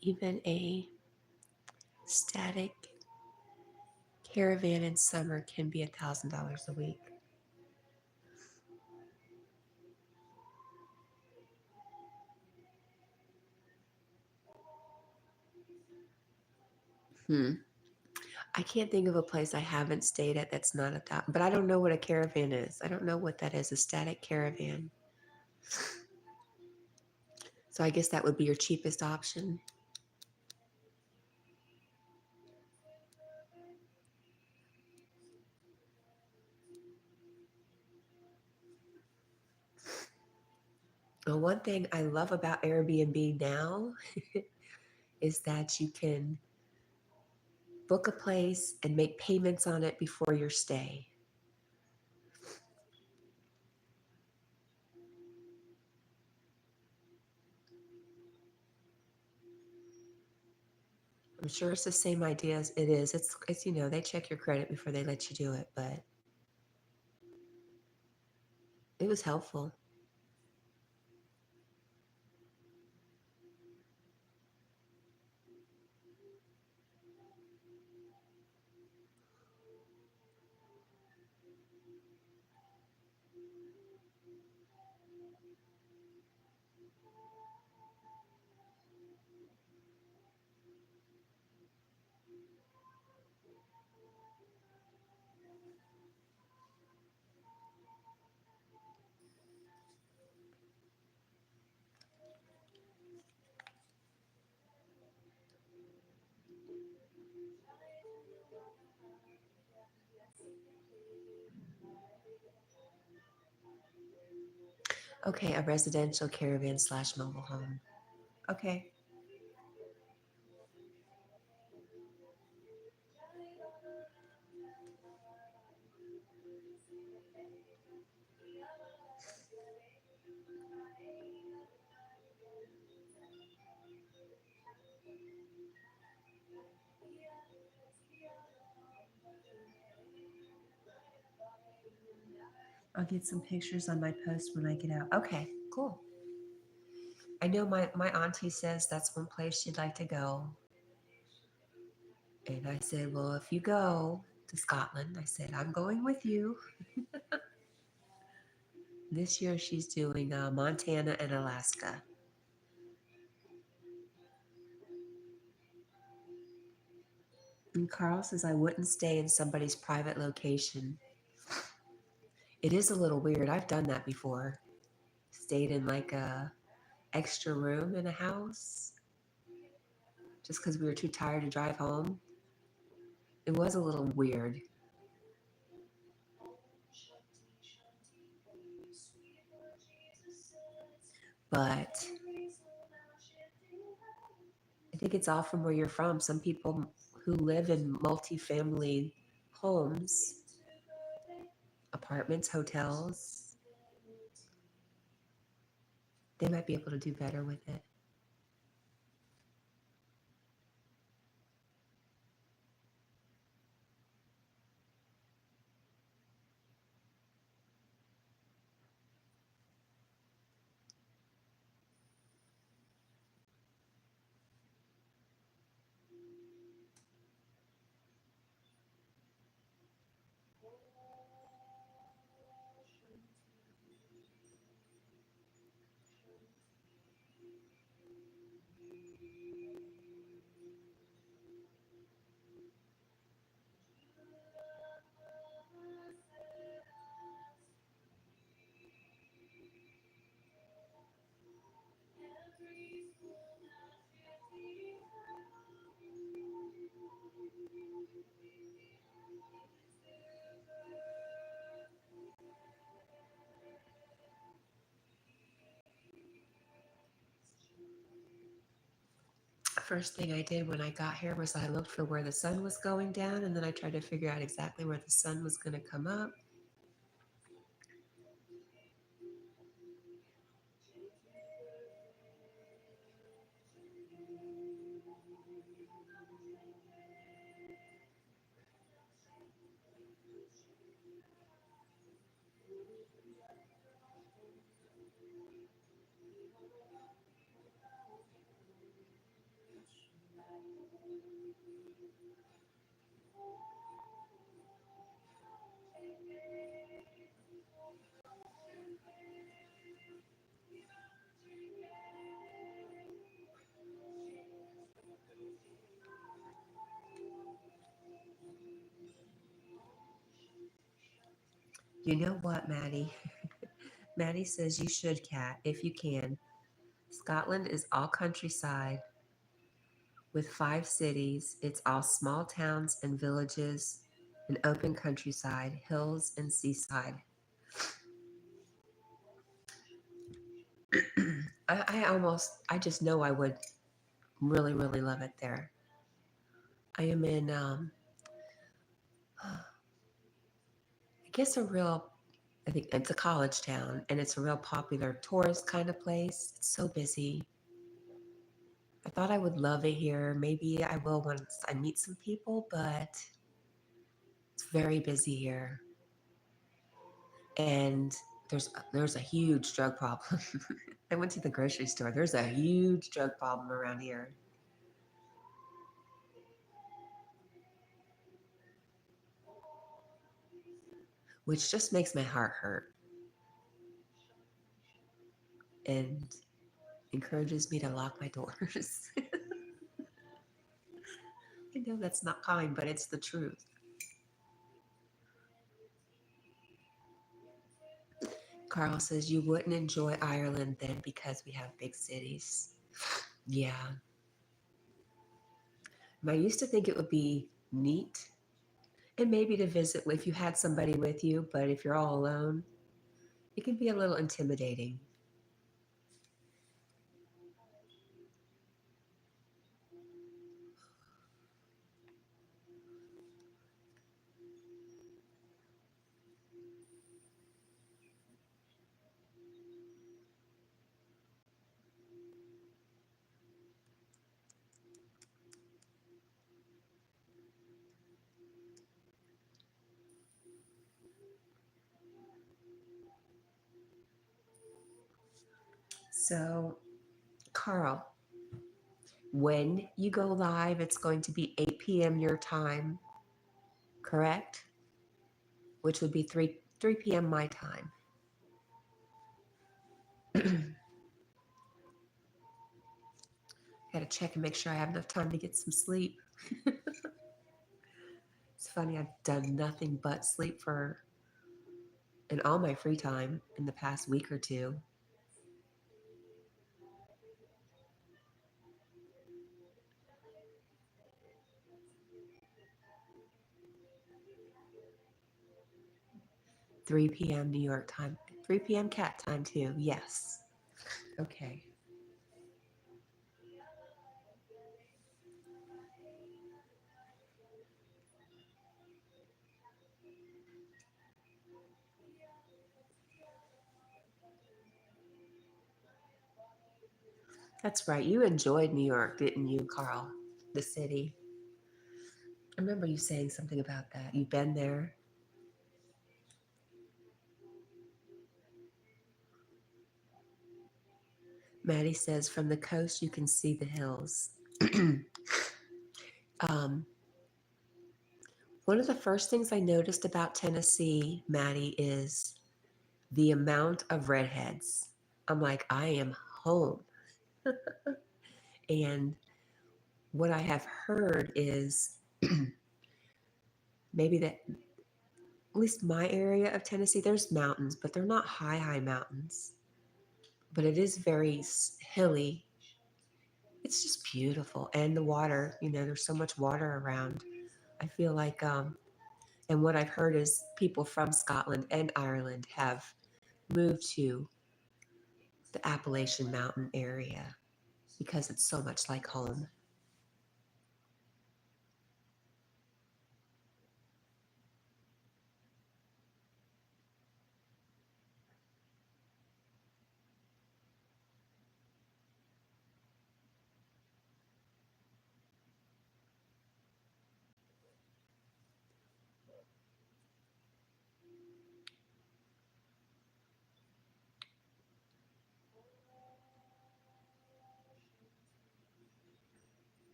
Even a static caravan in summer can be $1,000 a week. I can't think of a place I haven't stayed at that's not but I don't know what a caravan is. I don't know what that is, a static caravan. So I guess that would be your cheapest option. Well, one thing I love about Airbnb now is that you can book a place and make payments on it before your stay. I'm sure it's the same idea as it is. It's they check your credit before they let you do it, but it was helpful. Okay, a residential caravan / mobile home. Okay. I'll get some pictures on my post when I get out. Okay, cool. I know my auntie says that's one place she'd like to go. And I said, well, if you go to Scotland, I said, I'm going with you. This year she's doing Montana and Alaska. And Carl says I wouldn't stay in somebody's private location. It is a little weird. I've done that before. Stayed in like a extra room in a house just because we were too tired to drive home. It was a little weird. But I think it's all from where you're from. Some people who live in multi-family homes, apartments, hotels, they might be able to do better with it. First thing I did when I got here was I looked for where the sun was going down, and then I tried to figure out exactly where the sun was going to come up. You know what, Maddie? Maddie says you should, Cat, if you can. Scotland is all countryside with 5 cities. It's all small towns and villages, an open countryside, hills and seaside. I just know I would really, really love it there. I am in, I guess I think it's a college town, and it's a real popular tourist kind of place. It's so busy. I thought I would love it here. Maybe I will once I meet some people, but it's very busy here. And there's a huge drug problem. I went to the grocery store. There's a huge drug problem around here, which just makes my heart hurt and encourages me to lock my doors. I know that's not kind, but it's the truth. Carl says you wouldn't enjoy Ireland then because we have big cities. Yeah. I used to think it would be neat and maybe to visit if you had somebody with you, but if you're all alone, it can be a little intimidating. So, Carl, when you go live, it's going to be 8 p.m. your time, correct? Which would be 3 p.m. my time. Got to check and make sure I have enough time to get some sleep. It's funny, I've done nothing but sleep for in all my free time in the past week or two. 3 p.m. New York time, 3 p.m. cat time too. Yes. Okay. That's right. You enjoyed New York, didn't you, Carl? The city. I remember you saying something about that. You've been there. Maddie says from the coast you can see the hills. um, One of the first things I noticed about Tennessee, Maddie, is the amount of redheads. I'm like, I am home. And what I have heard is maybe that, at least my area of Tennessee, there's mountains, but they're not high mountains. But it is very hilly. It's just beautiful. And the water, there's so much water around. I feel like, and what I've heard is people from Scotland and Ireland have moved to the Appalachian Mountain area because it's so much like home.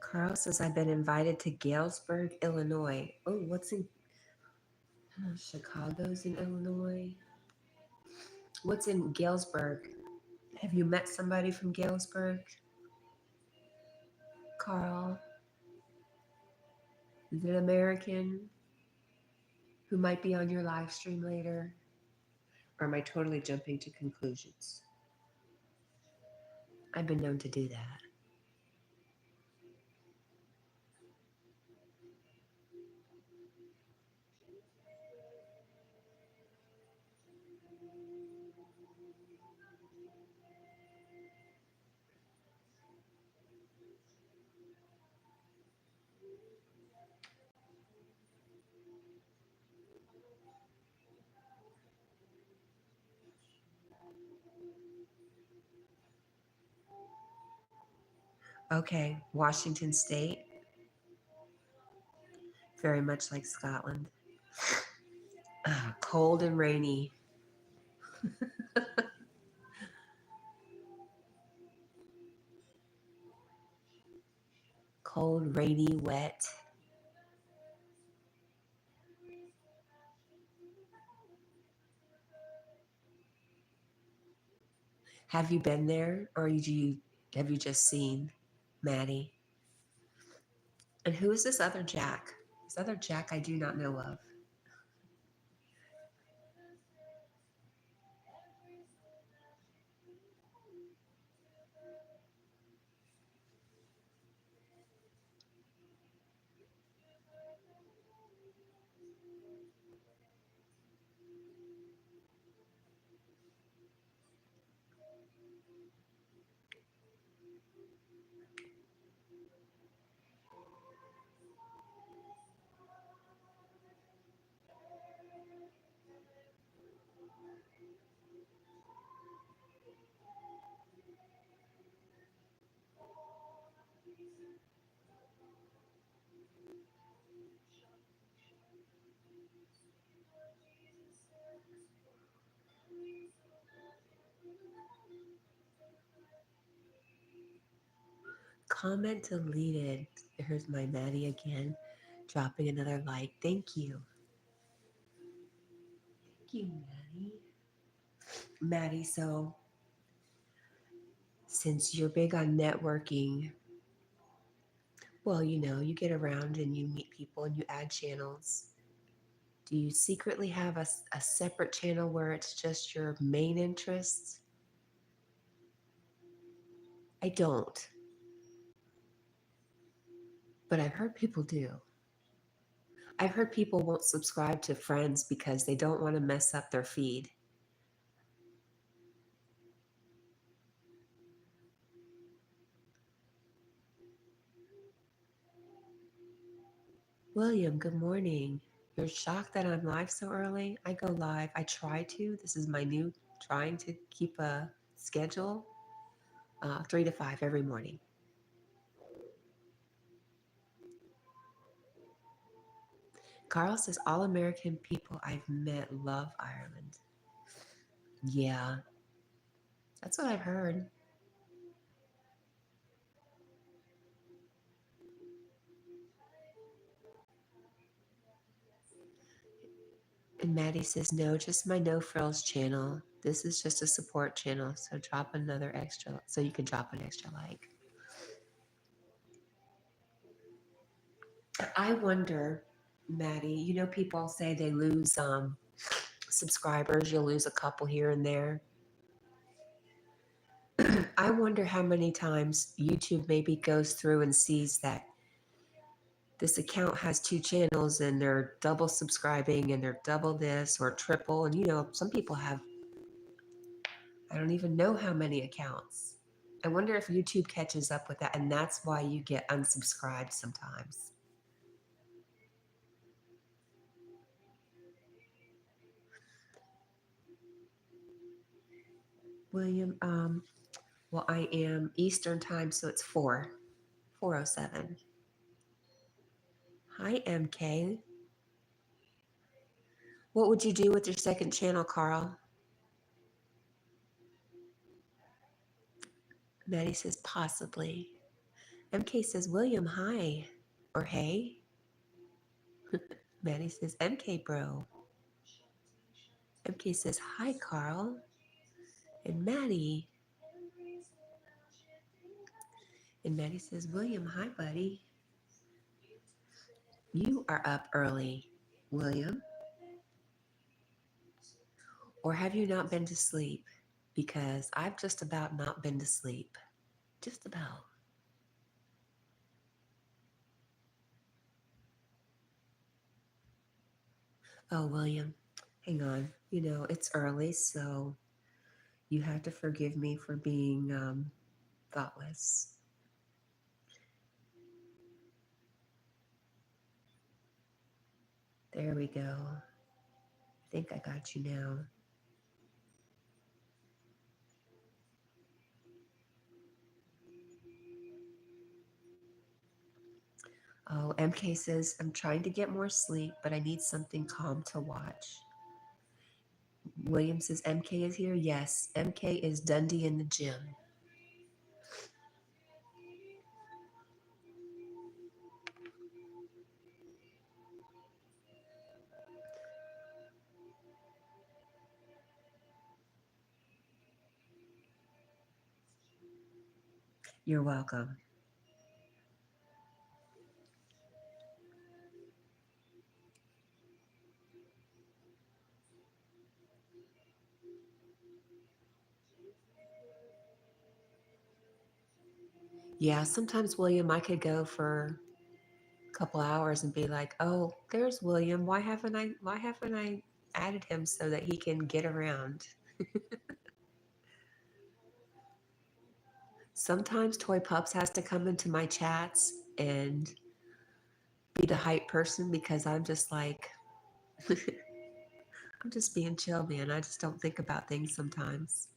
Carl says, I've been invited to Galesburg, Illinois. Oh, what's in Chicago's in Illinois? What's in Galesburg? Have you met somebody from Galesburg, Carl? Is it an American who might be on your live stream later? Or am I totally jumping to conclusions? I've been known to do that. Okay, Washington State, very much like Scotland. Cold and rainy. Cold, rainy, wet. Have you been there, or have you just seen Maddie? And who is this other Jack? This other Jack I do not know of. Comment deleted. Here's my Maddie again, dropping another like. Thank you. Thank you, Maddie. Maddie, so since you're big on networking, well, you get around and you meet people and you add channels. Do you secretly have a separate channel where it's just your main interests? I don't, but I've heard people do. I've heard people won't subscribe to friends because they don't want to mess up their feed. William, good morning. You're shocked that I'm live so early? I go live. I try to. This is my new trying to keep a schedule, 3 to 5 every morning. Carl says, all American people I've met love Ireland. Yeah, that's what I've heard. And Maddie says, no, just my No Frills channel. This is just a support channel. So drop another extra, so you can drop an extra like. I wonder, Maddie, you know, people say they lose subscribers. You'll lose a couple here and there. I wonder how many times YouTube maybe goes through and sees that this account has 2 channels and they're double subscribing and they're double this or triple. And, you know, some people have, I don't even know how many accounts. I wonder if YouTube catches up with that, and that's why you get unsubscribed sometimes. William, well, I am Eastern time, so it's 4:07. Hi, MK. What would you do with your second channel, Carl? Maddie says, possibly. MK says, William, hi. Or hey. Maddie says, MK bro. MK says, hi, Carl. And Maddie. And Maddie says, William, hi, buddy. You are up early, William. Or have you not been to sleep? Because I've just about not been to sleep. Just about. Oh, William, hang on. You know, it's early, so you have to forgive me for being thoughtless. There we go. I think I got you now. Oh, MK says, I'm trying to get more sleep, but I need something calm to watch. William says, MK is here? Yes, MK is Dundee in the gym. You're welcome. Yeah, sometimes, William, I could go for a couple hours and be like, oh, there's William. Why haven't I added him so that he can get around? Sometimes Toy Pups has to come into my chats and be the hype person because I'm just like, I'm just being chill, man. I just don't think about things sometimes.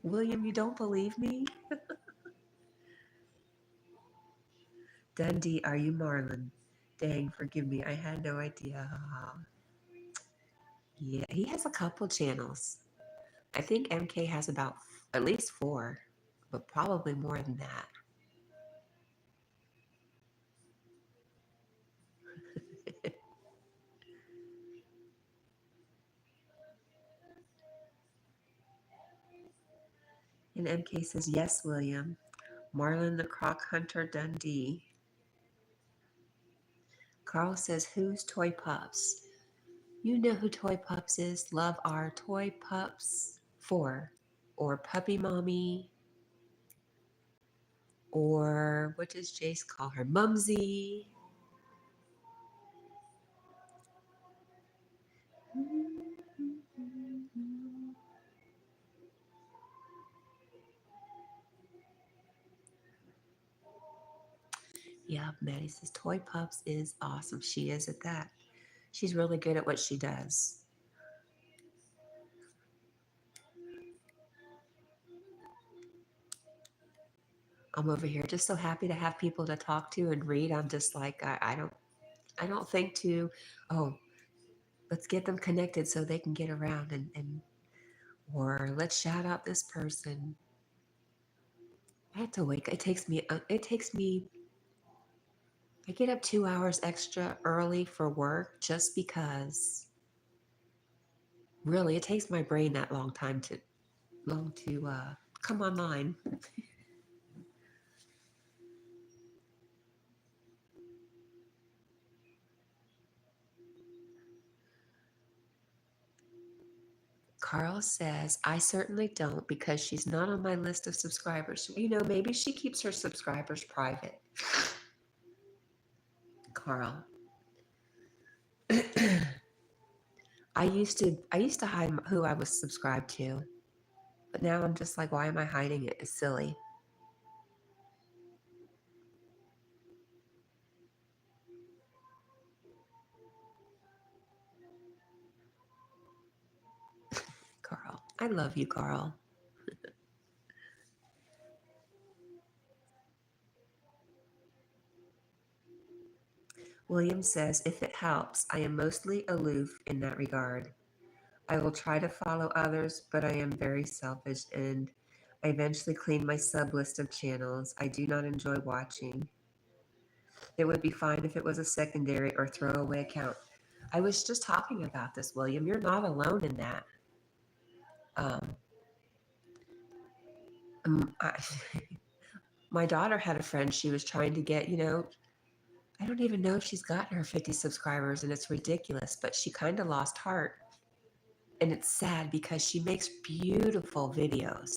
William, you don't believe me? Dundee, are you Marlon? Dang, forgive me. I had no idea. Yeah, he has a couple channels. I think MK has about at least 4, but probably more than that. And MK says, yes, William. Marlon the Croc Hunter Dundee. Carl says, who's Toy Pups? You know who Toy Pups is. Love our Toy Pups 4. Or Puppy Mommy. Or what does Jace call her? Mumsy. Yeah, Maddie says Toy Pups is awesome. She is at that. She's really good at what she does. I'm over here just so happy to have people to talk to and read. I'm just like, I don't think to, oh, let's get them connected so they can get around and or let's shout out this person. I have to wake. It takes me I get up 2 hours extra early for work just because really it takes my brain that long to come online. Carl says, I certainly don't because she's not on my list of subscribers. You know, maybe she keeps her subscribers private. Carl. I used to hide who I was subscribed to, but now I'm just like, why am I hiding it? It's silly. Carl. I love you, Carl. William says, if it helps, I am mostly aloof in that regard. I will try to follow others, but I am very selfish and I eventually clean my sub list of channels I do not enjoy watching. It would be fine if it was a secondary or throwaway account. I was just talking about this, William. You're not alone in that. Um, I, my daughter had a friend she was trying to get, I don't even know if she's gotten her 50 subscribers and it's ridiculous, but she kind of lost heart. And it's sad because she makes beautiful videos.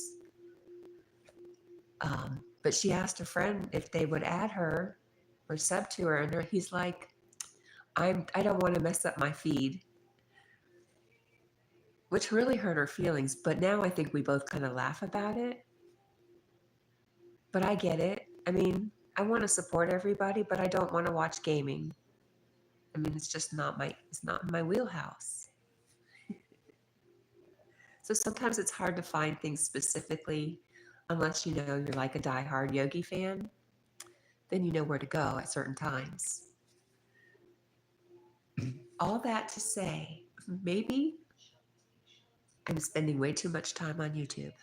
But she asked a friend if they would add her or sub to her, and he's like, I don't want to mess up my feed, which really hurt her feelings. But now I think we both kind of laugh about it. But I get it. I mean, I want to support everybody, but I don't want to watch gaming. I mean, it's not in my wheelhouse. So sometimes it's hard to find things specifically, unless you know you're like a diehard Yogi fan, then you know where to go at certain times. All that to say, maybe I'm spending way too much time on YouTube.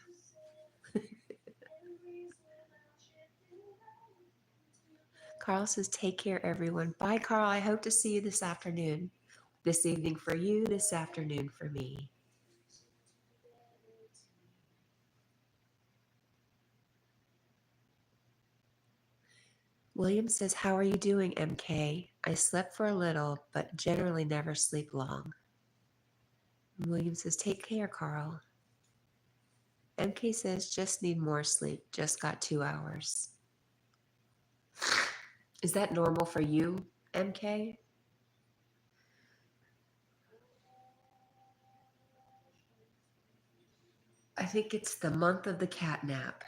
Carl says, take care, everyone. Bye, Carl. I hope to see you this afternoon. This evening for you, this afternoon for me. William says, how are you doing, MK? I slept for a little, but generally never sleep long. William says, take care, Carl. MK says, just need more sleep. Just got 2 hours. Is that normal for you, MK? I think it's the month of the cat nap.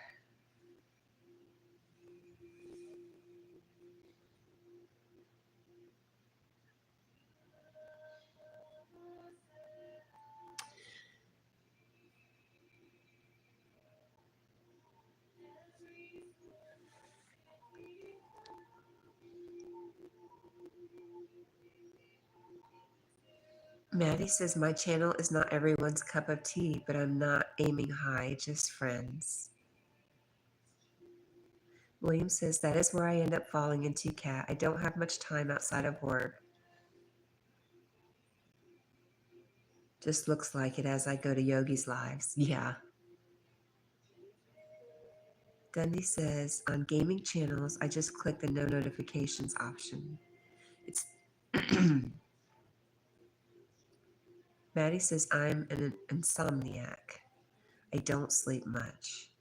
Maddie says, my channel is not everyone's cup of tea, but I'm not aiming high, just friends. William says, that is where I end up falling into, Cat. I don't have much time outside of work. Just looks like it as I go to Yogi's lives. Yeah. Dundee says, on gaming channels, I just click the no notifications option. It's Maddie says, I'm an insomniac. I don't sleep much.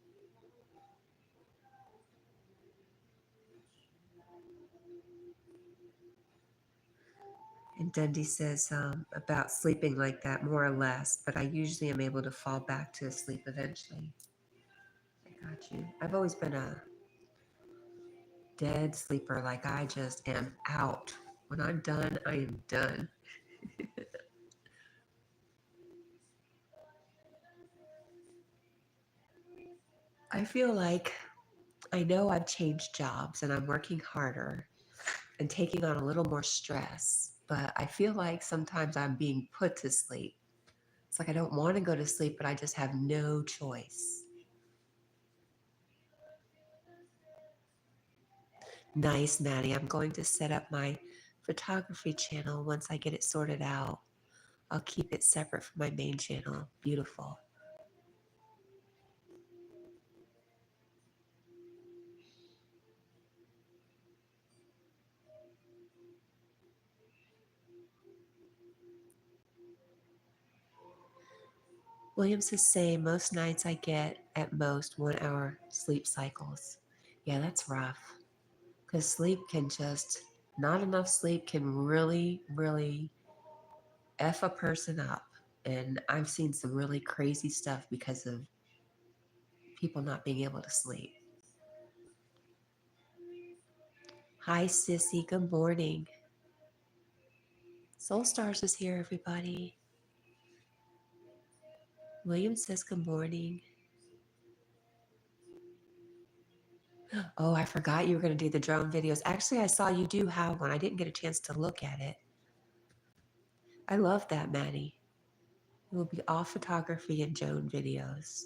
And Dundee says about sleeping like that, more or less, but I usually am able to fall back to sleep eventually. I got you. I've always been a dead sleeper, like I just am out. When I'm done, I am done. I feel like I know I've changed jobs and I'm working harder and taking on a little more stress, but I feel like sometimes I'm being put to sleep. It's like I don't want to go to sleep, but I just have no choice. Nice, Maddie. I'm going to set up my photography channel once I get it sorted out. I'll keep it separate from my main channel. Beautiful. Williams is saying most nights I get at most 1 hour sleep cycles. Yeah, that's rough. Because sleep can just, not enough sleep can really, really F a person up. And I've seen some really crazy stuff because of people not being able to sleep. Hi, Sissy. Good morning. Soul Stars is here, everybody. William says good morning. Oh, I forgot you were going to do the drone videos. Actually, I saw you do have one. I didn't get a chance to look at it. I love that, Maddie. It will be all photography and drone videos.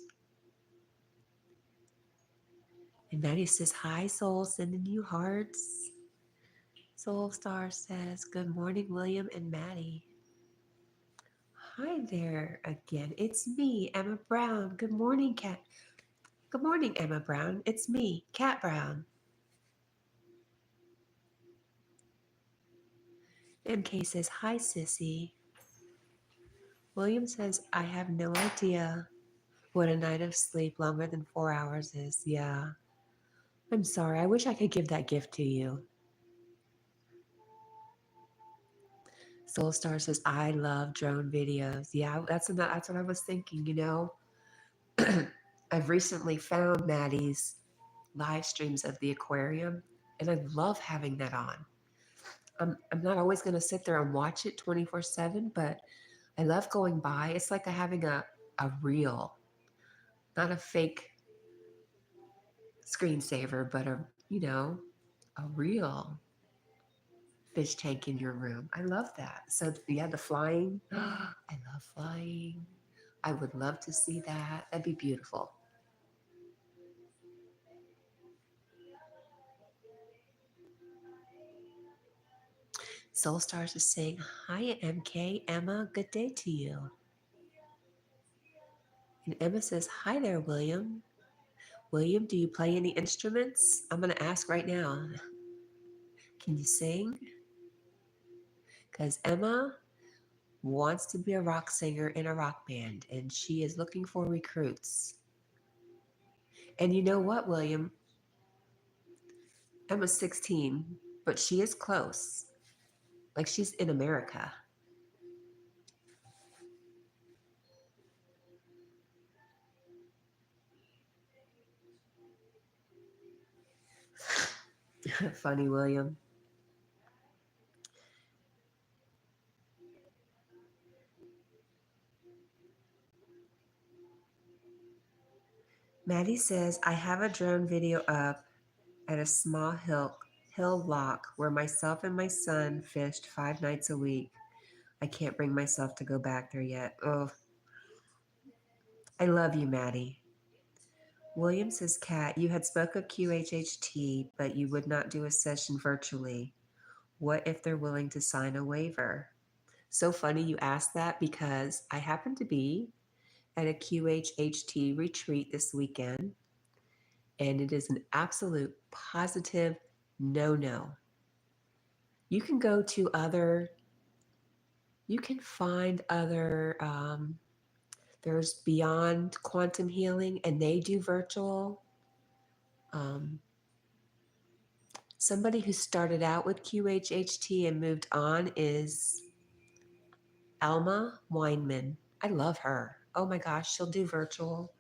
And Maddie says, hi, Soul, sending you hearts. Soul Star says, good morning, William and Maddie. Hi there again. It's me, Emma Brown. Good morning, Cat. Good morning, Emma Brown. It's me, Cat Brown. MK says, hi, Sissy. William says, I have no idea what a night of sleep longer than 4 hours is. Yeah. I'm sorry. I wish I could give that gift to you. Soul Star says, I love drone videos. Yeah, that's what I was thinking, you know. I've recently found Maddie's live streams of the aquarium, and I love having that on. I'm not always going to sit there and watch it 24/7, but I love going by. It's like having a reel, not a fake screensaver, but a real fish tank in your room. I love that. So yeah, the flying. I love flying. I would love to see that. That'd be beautiful. Soul Stars is saying, hi, MK. Emma, good day to you. And Emma says, hi there, William. William, do you play any instruments? I'm going to ask right now. Can you sing? Because Emma wants to be a rock singer in a rock band, and she is looking for recruits. And you know what, William? Emma's 16, but she is close. Like she's in America. Funny, William. Maddie says, I have a drone video up at a small hill lock where myself and my son fished 5 nights a week. I can't bring myself to go back there yet. Oh, I love you, Maddie. William says, Kat, you had spoke of QHHT, but you would not do a session virtually. What if they're willing to sign a waiver? So funny you asked that because I happen to be at a QHHT retreat this weekend, and it is an absolute positive no. You can go to you can find other, there's Beyond Quantum Healing, and they do virtual. Somebody who started out with QHHT and moved on is Alma Weinman. I love her. Oh my gosh, she'll do virtual.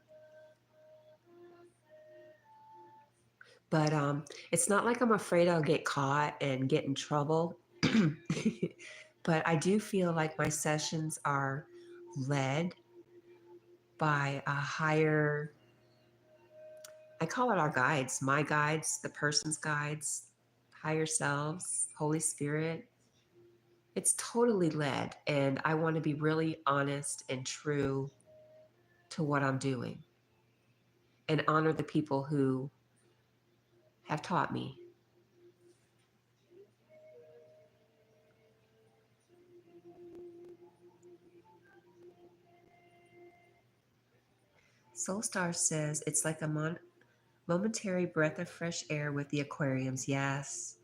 But it's not like I'm afraid I'll get caught and get in trouble. But I do feel like my sessions are led by a higher, I call it our guides, my guides, the person's guides, higher selves, Holy Spirit. It's totally led, and I want to be really honest and true to what I'm doing and honor the people who have taught me. Soulstar says it's like a momentary breath of fresh air with the aquariums. Yes.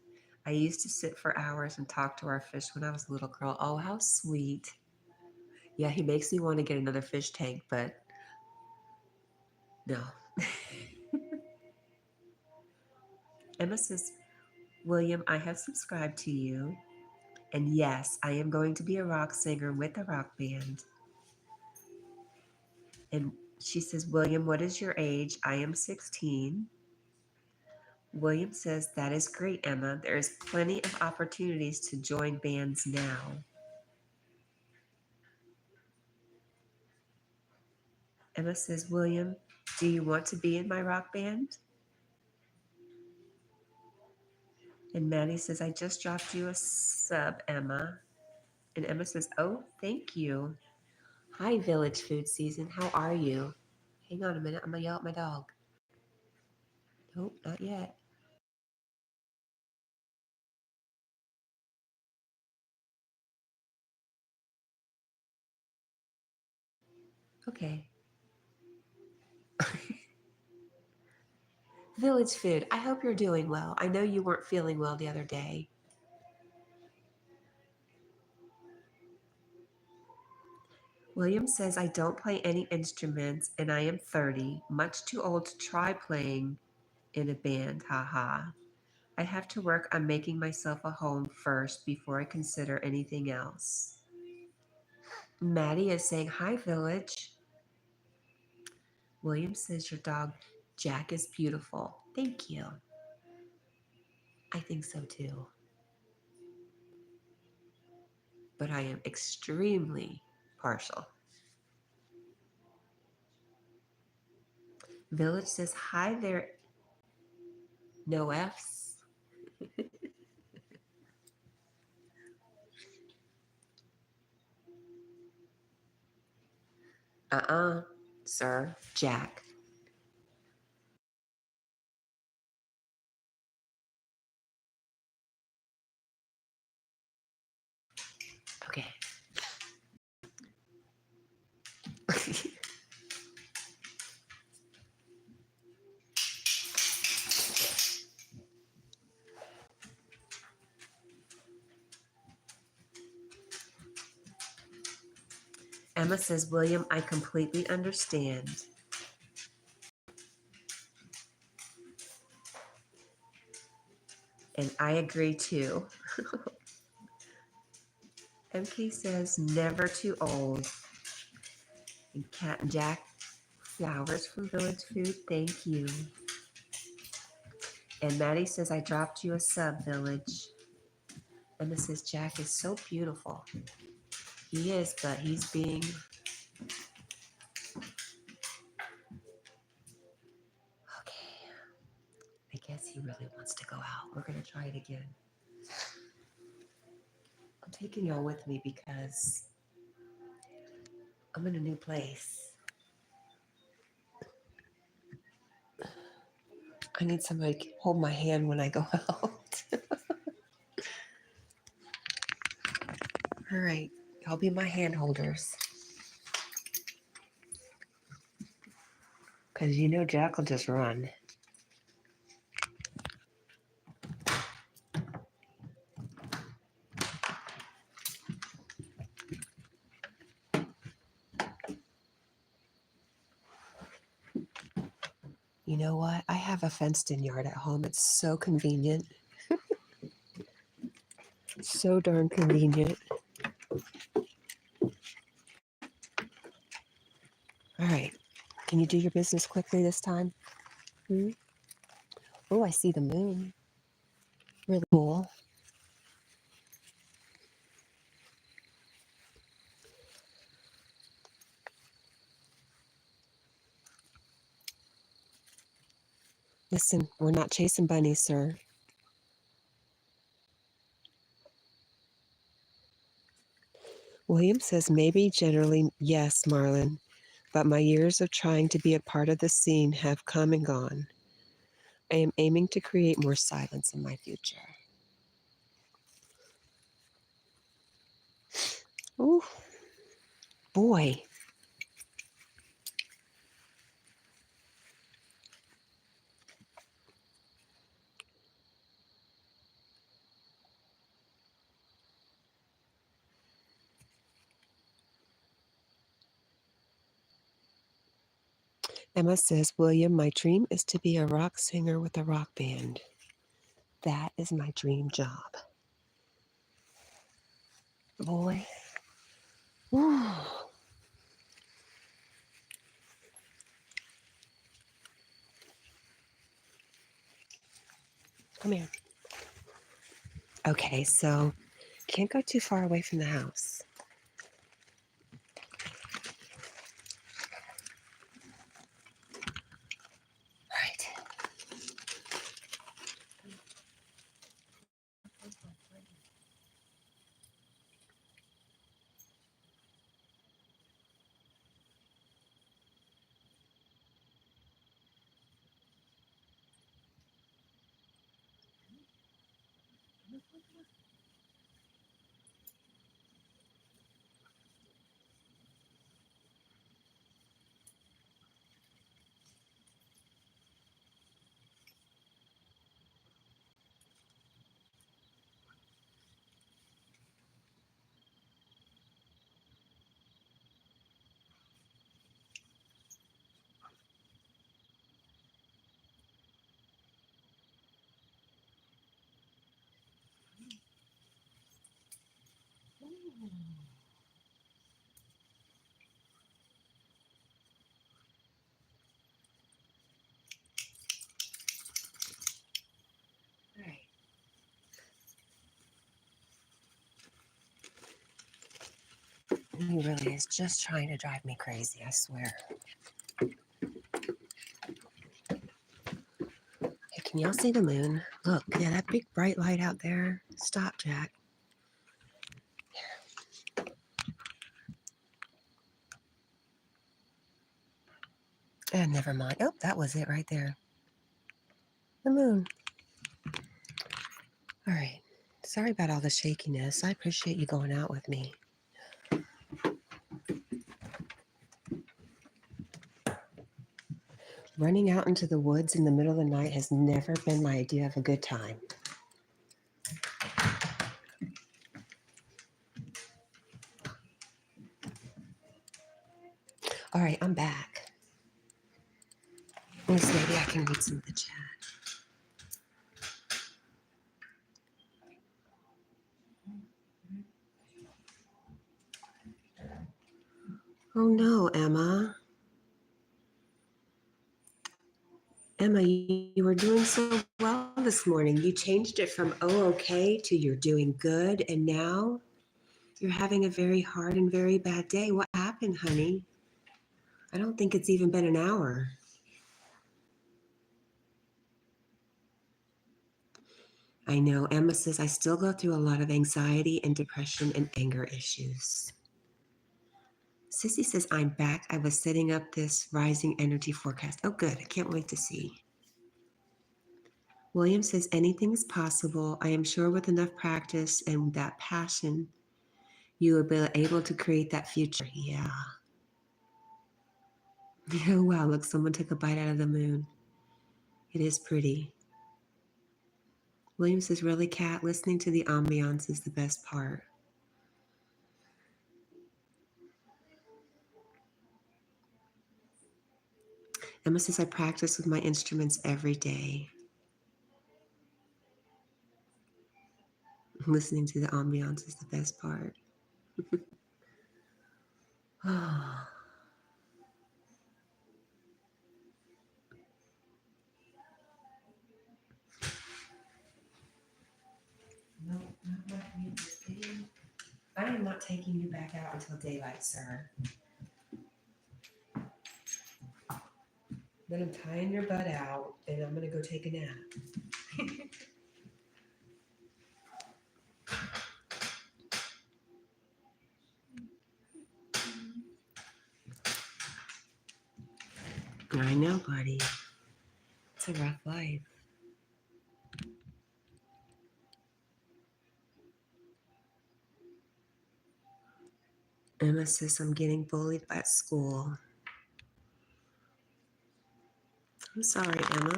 I used to sit for hours and talk to our fish when I was a little girl. Oh, how sweet. Yeah, he makes me want to get another fish tank, but no. Emma says, William, I have subscribed to you. And yes, I am going to be a rock singer with a rock band. And she says, William, what is your age? I am 16. William says, that is great, Emma. There is plenty of opportunities to join bands now. Emma says, William, do you want to be in my rock band? And Maddie says, I just dropped you a sub, Emma. And Emma says, oh, thank you. Hi, Village Food Season. How are you? Hang on a minute. I'm going to yell at my dog. Nope, not yet. Okay. Village Food, I hope you're doing well. I know you weren't feeling well the other day. William says, I don't play any instruments and I am 30, much too old to try playing in a band, haha. I have to work on making myself a home first before I consider anything else. Maddie is saying, hi, Village. William says, your dog, Jack, is beautiful. Thank you. I think so too. But I am extremely partial. Village says, hi there, no F's. Sir, Jack. Okay. Emma says, William, I completely understand. And I agree too. MK says, never too old. And Cat&Jack, flowers from Village Food, thank you. And Maddie says, I dropped you a sub, Village. Emma says, Jack is so beautiful. He is, but he's being... Okay. I guess he really wants to go out. We're going to try it again. I'm taking y'all with me because I'm in a new place. I need somebody to hold my hand when I go out. All right, y'all be my hand holders. Because you know Jack will just run. You know what? I have a fenced-in yard at home. It's so convenient. So darn convenient. All right. Can you do your business quickly this time? Oh, I see the moon. Really cool. Listen, we're not chasing bunnies, sir. William says maybe generally yes, Marlon, but my years of trying to be a part of the scene have come and gone. I am aiming to create more silence in my future. Ooh, boy. Emma says, William, my dream is to be a rock singer with a rock band. That is my dream job. Boy. Ooh. Come here. Okay, so can't go too far away from the house. All right. All right. He really is just trying to drive me crazy, I swear. Hey, can y'all see the moon? Look, yeah, that big bright light out there. Stop, Jack. Never mind. Oh, that was it right there. The moon. All right. Sorry about all the shakiness. I appreciate you going out with me. Running out into the woods in the middle of the night has never been my idea of a good time. All right, I'm back. At least maybe I can read some of the chat. Oh no, Emma. Emma, you were doing so well this morning. You changed it from okay to you're doing good, and now you're having a very hard and very bad day. What happened, honey? I don't think it's even been an hour. I know. Emma says, I still go through a lot of anxiety and depression and anger issues. Sissy says, I'm back. I was setting up this rising energy forecast. Oh, good. I can't wait to see. William says, anything is possible. I am sure with enough practice and that passion, you will be able to create that future. Yeah. Oh, wow. Look, someone took a bite out of the moon. It is pretty. William says, really, Kat, listening to the ambiance is the best part. Emma says, I practice with my instruments every day. Listening to the ambiance is the best part. Oh. No, not like me. I am not taking you back out until daylight, sir. Then I'm tying your butt out and I'm going to go take a nap. I know, buddy. It's a rough life. Emma says I'm getting bullied at school. I'm sorry, Emma.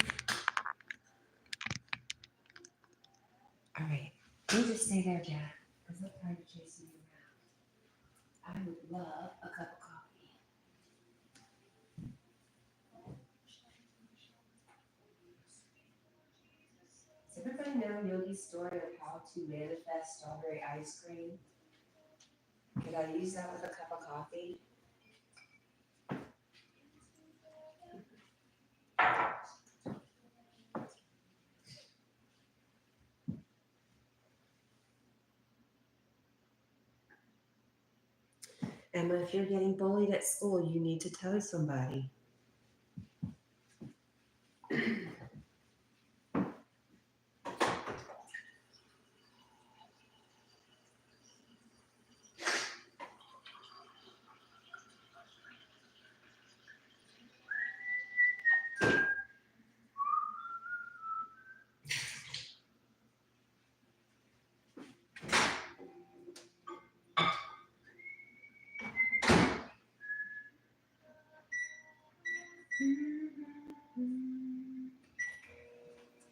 All right. You just stay there, Jack, because I'm tired of chasing you around. I would love a cup of coffee. Does everybody know Yogi's story of how to manifest strawberry ice cream? Could I use that with a cup of coffee? Emma, if you're getting bullied at school, you need to tell somebody.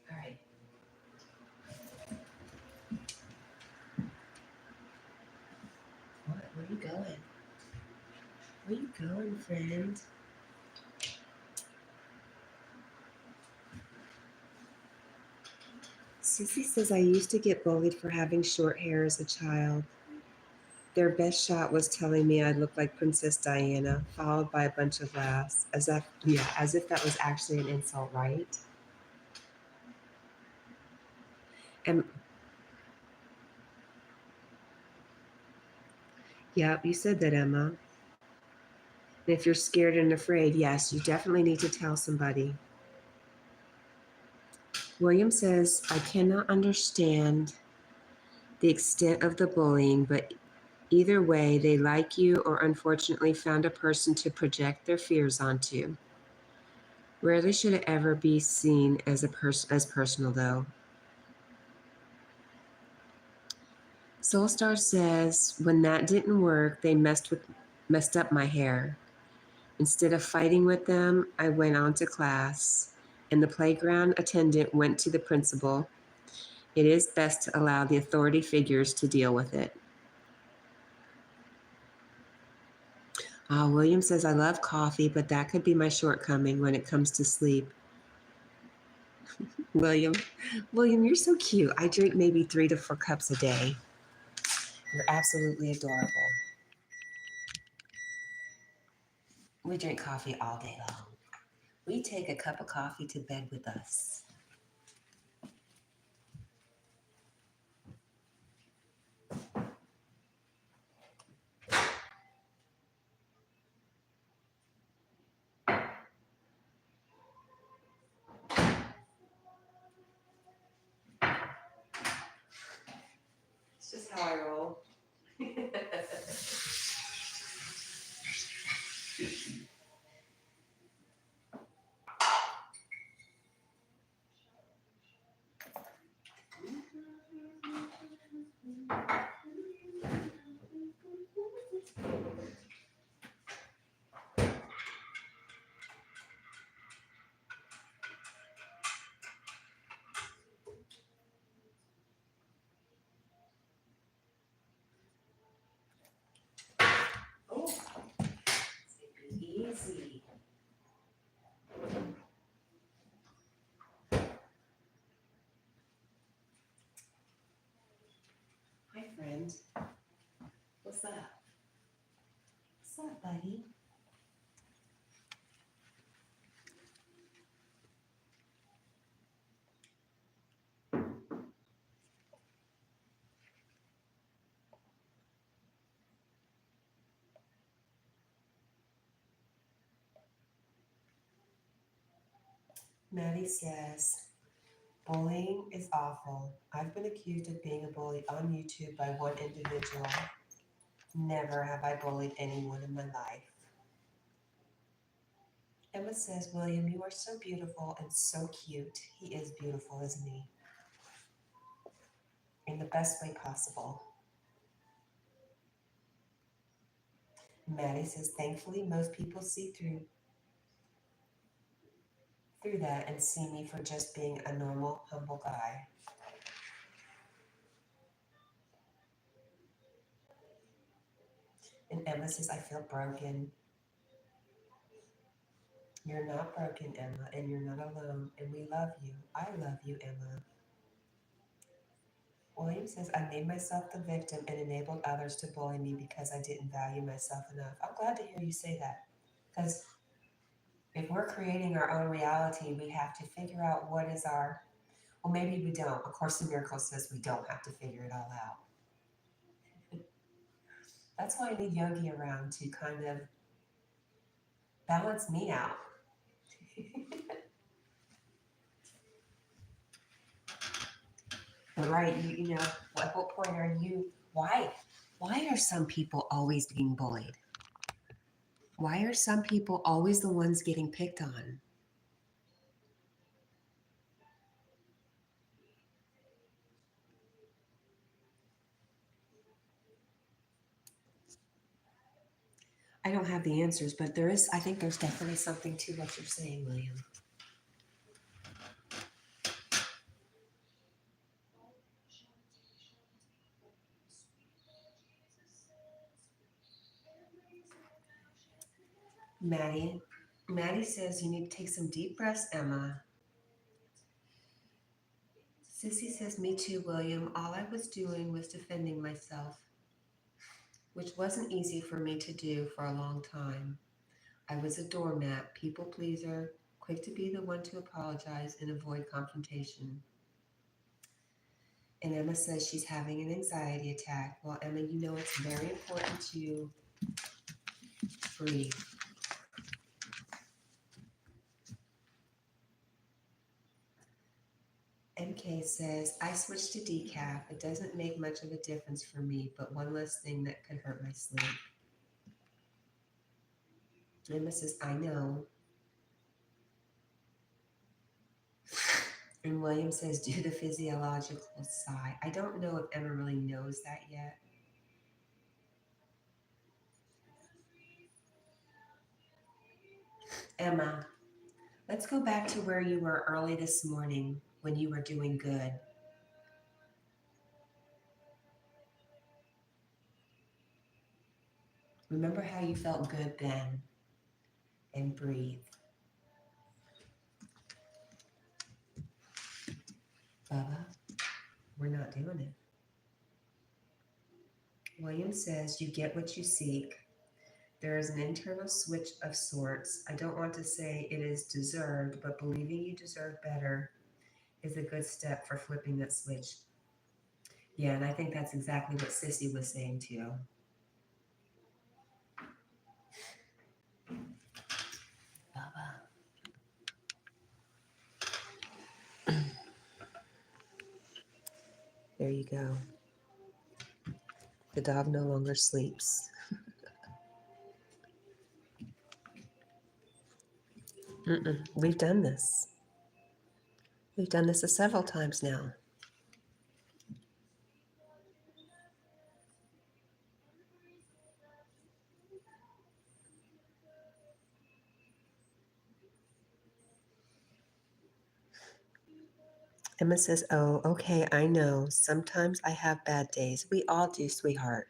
All right. What? Where are you going? Where are you going, friend? Sissy says I used to get bullied for having short hair as a child. Their best shot was telling me I looked like Princess Diana, followed by a bunch of laughs, as if that was actually an insult, right? And yeah, you said that, Emma. And if you're scared and afraid, yes, you definitely need to tell somebody. William says, I cannot understand the extent of the bullying, but either way, they like you or unfortunately found a person to project their fears onto. Rarely should it ever be seen as personal, though. Soulstar says, when that didn't work, they messed up my hair. Instead of fighting with them, I went on to class, and the playground attendant went to the principal. It is best to allow the authority figures to deal with it. William says, I love coffee, but that could be my shortcoming when it comes to sleep. William, you're so cute. I drink maybe 3 to 4 cups a day. You're absolutely adorable. We drink coffee all day long. We take a cup of coffee to bed with us. It's just how I roll. Oh, easy. Hi, friend. What's up? What's up, buddy? Maddie says, bullying is awful. I've been accused of being a bully on YouTube by one individual. Never have I bullied anyone in my life. Emma says, William, you are so beautiful and so cute. He is beautiful, isn't he? In the best way possible. Maddie says, thankfully, most people see through that and see me for just being a normal, humble guy. And Emma says, I feel broken. You're not broken, Emma, and you're not alone, and we love you. I love you, Emma. William says, I made myself the victim and enabled others to bully me because I didn't value myself enough. I'm glad to hear you say that. Because if we're creating our own reality, we have to figure out what is our, well, maybe we don't. A Course in Miracles says we don't have to figure it all out. That's why I need Yogi around to kind of balance me out. But right, you know, at what point are you, why are some people always being bullied? Why are some people always the ones getting picked on? I don't have the answers, but I think there's definitely something to what you're saying, William. Maddie says you need to take some deep breaths, Emma. Sissy says, me too, William. All I was doing was defending myself, which wasn't easy for me to do for a long time. I was a doormat, people pleaser, quick to be the one to apologize and avoid confrontation. And Emma says she's having an anxiety attack. Well, Emma, you know it's very important to breathe. MK says, I switched to decaf. It doesn't make much of a difference for me, but one less thing that could hurt my sleep. Emma says, I know. And William says, do the physiological sigh. I don't know if Emma really knows that yet. Emma, let's go back to where you were early this morning when you were doing good. Remember how you felt good then, and breathe. Bubba, we're not doing it. William says, you get what you seek. There is an internal switch of sorts. I don't want to say it is deserved, but believing you deserve better is a good step for flipping that switch. Yeah, and I think that's exactly what Sissy was saying too. Bubba. There you go. The dog no longer sleeps. We've done this. We've done this several times now. Emma says, oh, okay, I know. Sometimes I have bad days. We all do, sweetheart.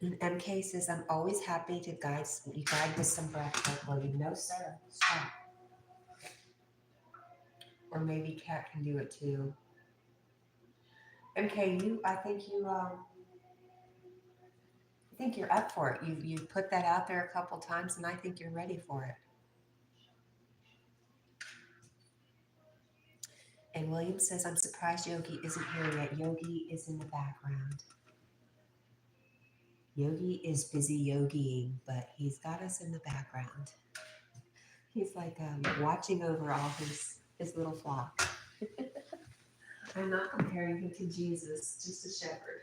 And MK says, I'm always happy to guide with some breath work. Well, you know, sir. Stop. Or maybe Cat can do it too. MK, I think you're up for it. You put that out there a couple times, and I think you're ready for it. And William says, I'm surprised Yogi isn't here yet. Yogi is in the background. Yogi is busy yogiing, but he's got us in the background. He's like watching over all his little flock. I'm not comparing him to Jesus, just a shepherd.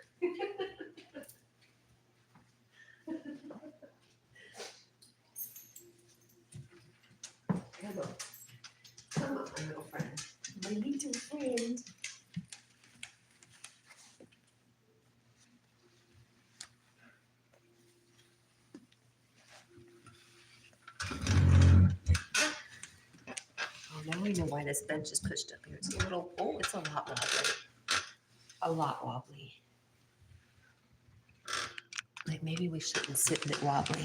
Come on. Come on, my little friend. My little friend. Oh, now I know why this bench is pushed up here. It's a little, oh, it's a lot wobbly. A lot wobbly. Like maybe we shouldn't sit in it wobbly.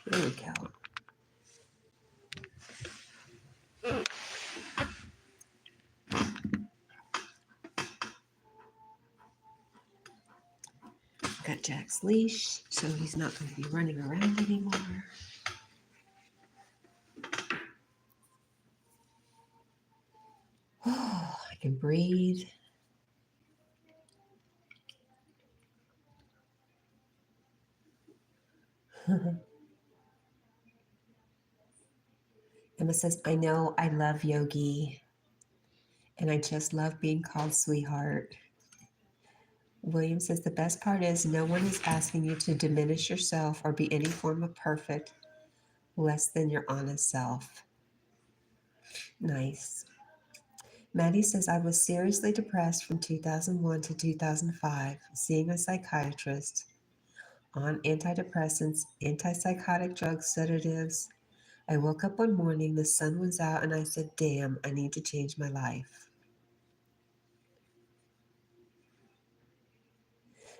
There we go. Got Jack's leash, so he's not going to be running around anymore. Oh, I can breathe. Emma says, I know I love Yogi, and I just love being called sweetheart. William says, the best part is no one is asking you to diminish yourself or be any form of perfect less than your honest self. Nice. Maddie says, I was seriously depressed from 2001 to 2005, seeing a psychiatrist on antidepressants, antipsychotic drugs, sedatives. I woke up one morning, the sun was out, and I said, damn, I need to change my life.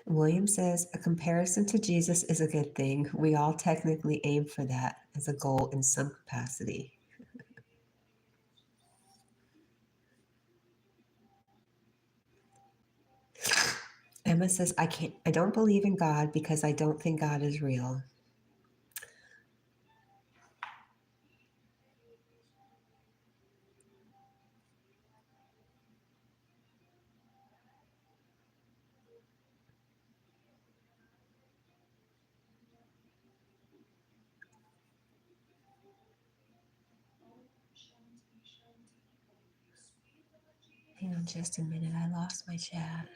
William says, a comparison to Jesus is a good thing. We all technically aim for that as a goal in some capacity. Emma says, I don't believe in God because I don't think God is real. Hang on just a minute, I lost my chat.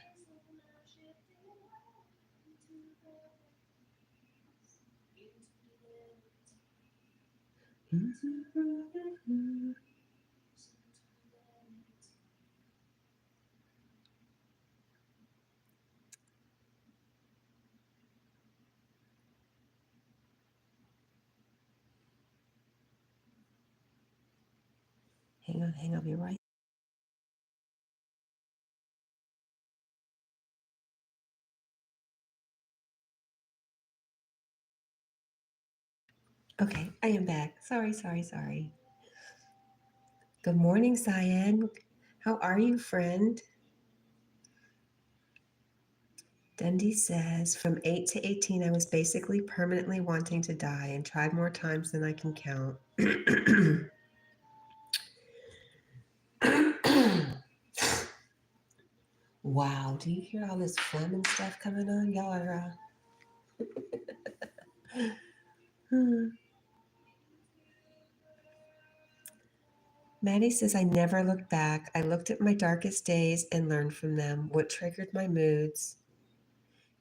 Hang on, be right. Okay, I am back. Sorry. Good morning, Cyan. How are you, friend? Dundee says, from 8 to 18, I was basically permanently wanting to die and tried more times than I can count. Wow, do you hear all this phlegm and stuff coming on? Y'all are, Maddie says, I never looked back. I looked at my darkest days and learned from them what triggered my moods.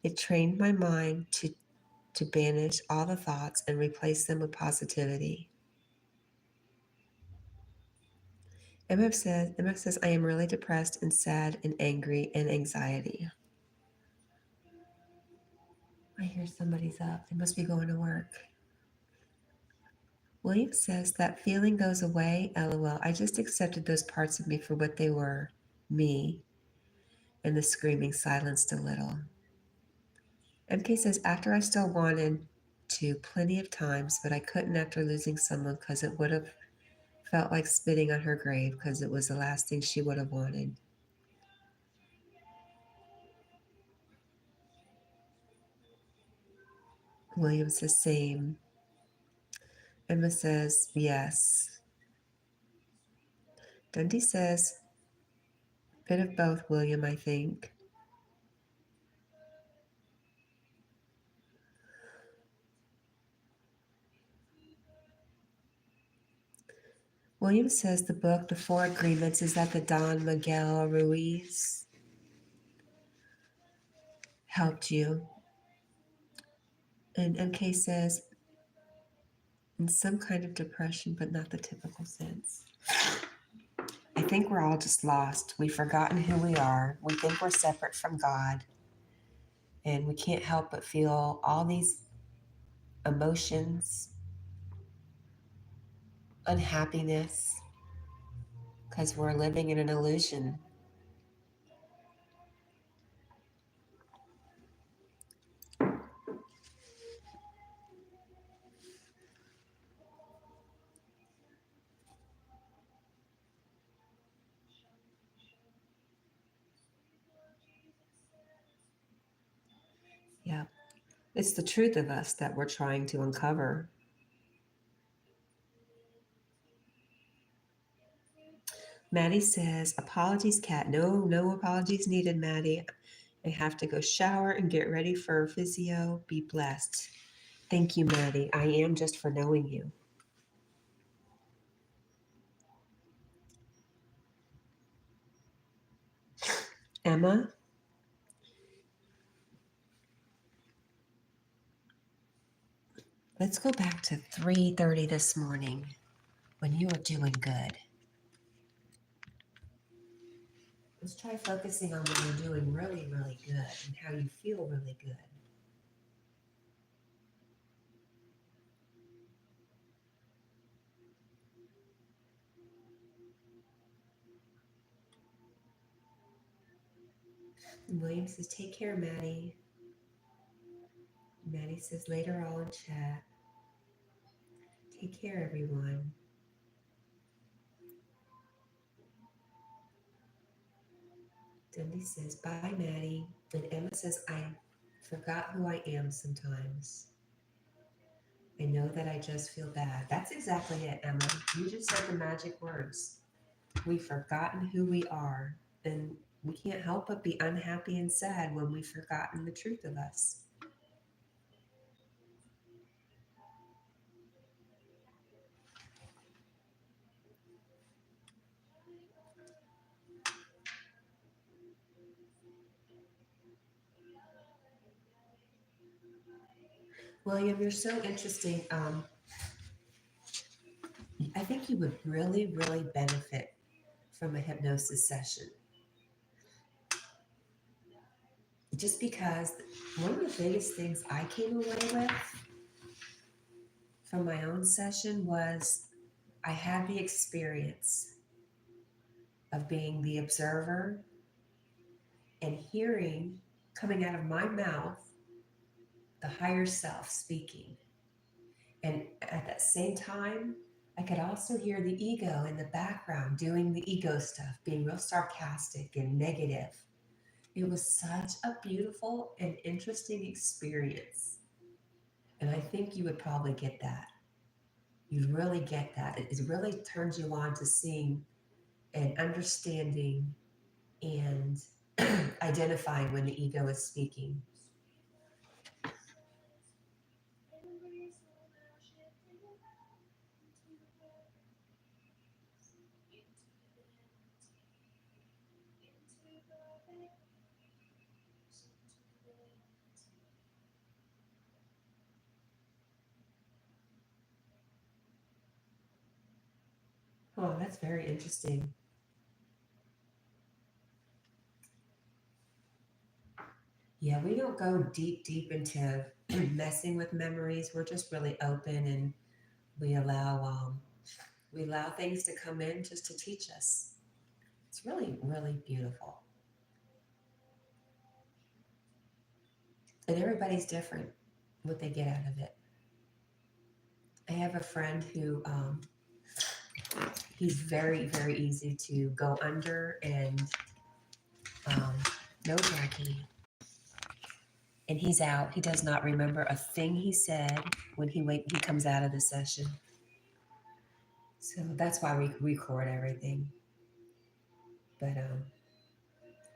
It trained my mind to banish all the thoughts and replace them with positivity. MF says, I am really depressed and sad and angry and anxiety. I hear somebody's up. They must be going to work. William says, that feeling goes away, LOL. I just accepted those parts of me for what they were, me, and the screaming silenced a little. MK says, after I still wanted to plenty of times, but I couldn't after losing someone because it would have felt like spitting on her grave because it was the last thing she would have wanted. William says, same. Emma says, yes. Dundee says, bit of both, William, I think. William says the book, The Four Agreements, is that the Don Miguel Ruiz helped you. And MK says, in some kind of depression, but not the typical sense. I think we're all just lost. We've forgotten who we are. We think we're separate from God. And we can't help but feel all these emotions, unhappiness, because we're living in an illusion. Yeah. It's the truth of us that we're trying to uncover. Maddie says, apologies, Cat. No apologies needed, Maddie. I have to go shower and get ready for physio. Be blessed. Thank you, Maddie. I am just for knowing you. Emma, let's go back to 3:30 this morning when you were doing good. Let's try focusing on when you're doing really, really good and how you feel really good. And William says, take care, Maddie. Maddie says, later all in chat. Take care, everyone. Dundee says, bye, Maddie. And Emma says, I forgot who I am sometimes. I know that I just feel bad. That's exactly it, Emma. You just said the magic words. We've forgotten who we are. And we can't help but be unhappy and sad when we've forgotten the truth of us. William, you're so interesting. I think you would really, really benefit from a hypnosis session. Just because one of the biggest things I came away with from my own session was I had the experience of being the observer and hearing coming out of my mouth the higher self speaking. And at that same time, I could also hear the ego in the background doing the ego stuff, being real sarcastic and negative. It was such a beautiful and interesting experience. And I think you would probably get that. You'd really get that. It really turns you on to seeing and understanding and identifying when the ego is speaking. Oh, that's very interesting. Yeah, we don't go deep into messing with memories. We're just really open and we allow things to come in just to teach us. It's really, really beautiful. And everybody's different what they get out of it. I have a friend who he's very, very easy to go under and no, Jackie. And he's out. He does not remember a thing he said when he comes out of the session. So that's why we record everything. But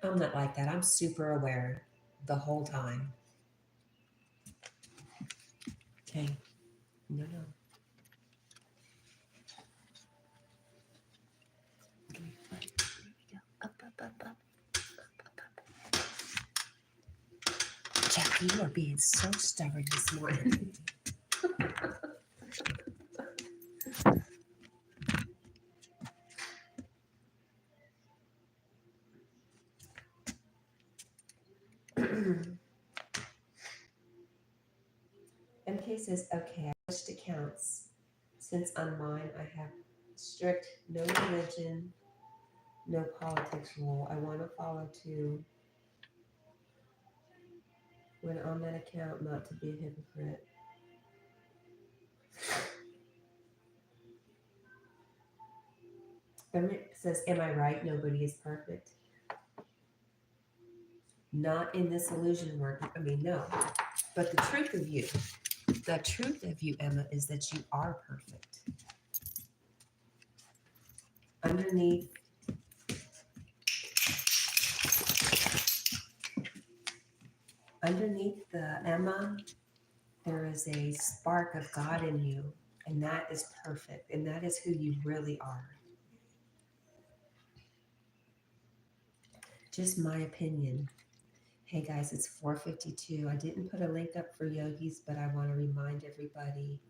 I'm not like that. I'm super aware the whole time. Okay. No. You are being so stubborn this morning. MK says, okay, I switched accounts. Since on mine, I have strict no religion, no politics rule. I want to follow too when on that account, not to be a hypocrite. Emmett says, am I right? Nobody is perfect. Not in this illusion work. I mean, no. But the truth of you, Emma, is that you are perfect. Underneath the Emma, there is a spark of God in you, and that is perfect, and that is who you really are. Just my opinion. Hey guys, it's 4:52. I didn't put a link up for yogis, but I want to remind everybody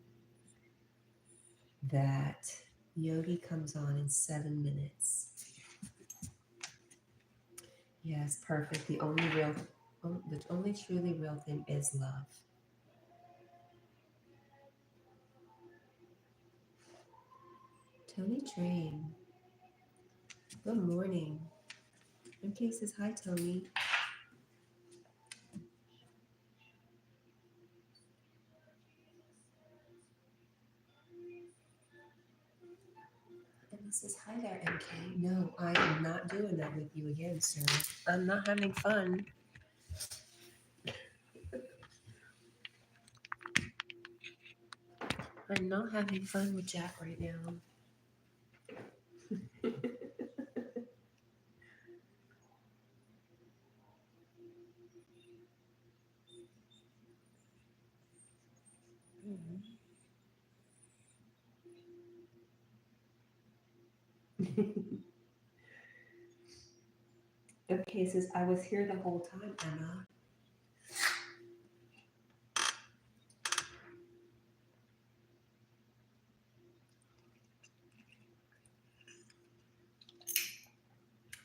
that yogi comes on in 7 minutes. Yes, perfect. The only truly real thing is love. Tony Train. Good morning. MK says hi, Tony. And he says, hi there, MK. No, I am not doing that with you again, sir. I'm not having fun. I'm not having fun with Jack right now. Okay, says, I was here the whole time, Emma.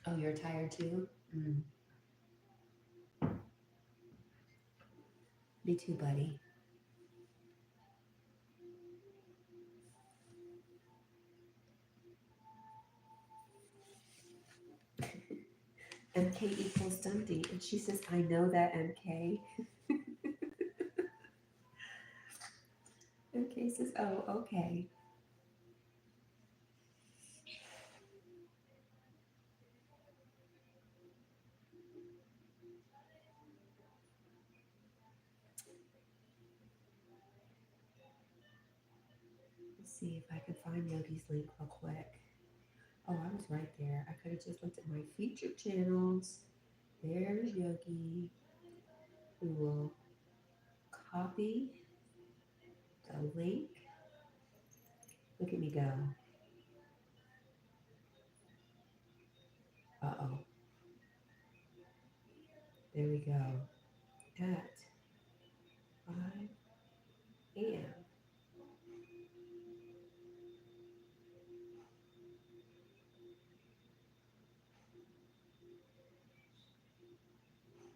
Oh, you're tired too? Mm. Me too, buddy. MK equals Dundee. And she says, I know that, MK. MK says, oh, okay. Let's see if I can find Yogi's link real quick. Oh, I was right there. I could have just looked at my featured channels. There's Yogi. We will copy the link. Look at me go. Uh-oh. There we go. At 5 a.m.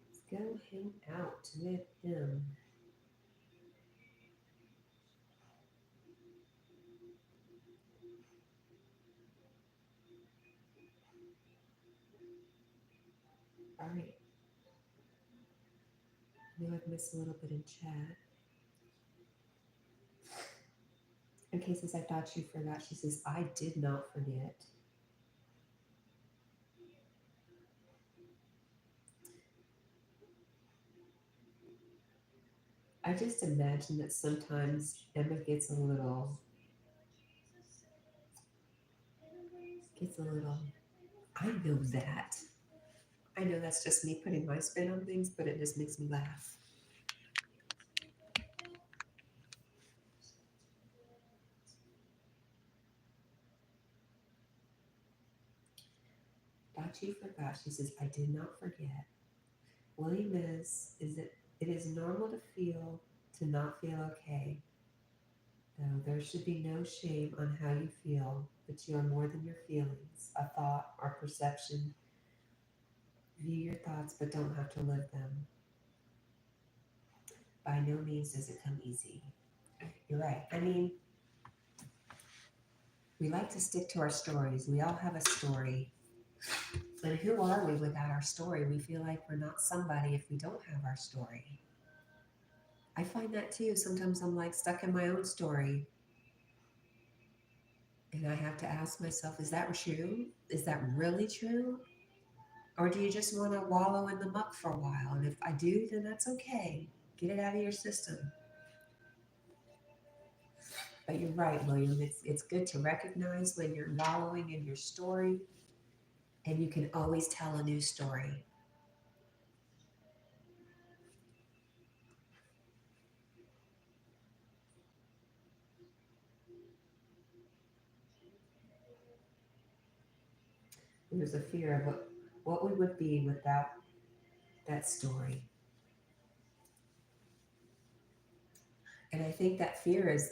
Let's go hang out with him. All right. I know I've missed a little bit in chat. Okay, since I thought you forgot, she says, I did not forget. I just imagine that sometimes Emma gets a little, I know that. I know that's just me putting my spin on things, but it just makes me laugh. Thought you forgot. She says, I did not forget. William is it It is normal to not feel okay. Though there should be no shame on how you feel, but you are more than your feelings, a thought or perception. View your thoughts, but don't have to live them. By no means does it come easy. You're right. I mean, we like to stick to our stories. We all have a story. And who are we without our story? We feel like we're not somebody if we don't have our story. I find that too. Sometimes I'm like stuck in my own story. And I have to ask myself, is that true? Is that really true? Or do you just want to wallow in the muck for a while? And if I do, then that's okay. Get it out of your system. But you're right, William. It's good to recognize when you're wallowing in your story, and you can always tell a new story. There's a fear of what we would be without that story. And I think that fear is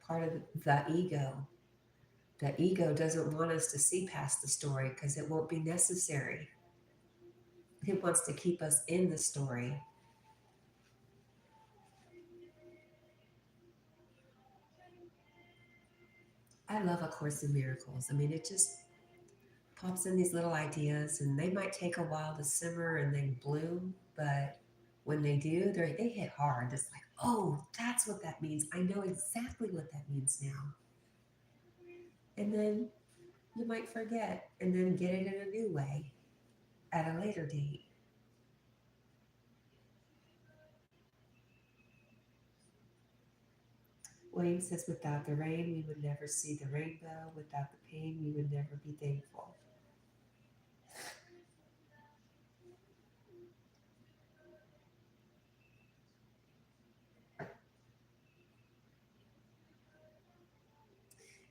part of the ego. The ego doesn't want us to see past the story because it won't be necessary. It wants to keep us in the story. I love A Course in Miracles. I mean, it just pops in these little ideas, and they might take a while to simmer and then bloom, but when they do, they hit hard. It's like, oh, that's what that means. I know exactly what that means now. And then you might forget and then get it in a new way at a later date. William says, without the rain, we would never see the rainbow. Without the pain, we would never be thankful.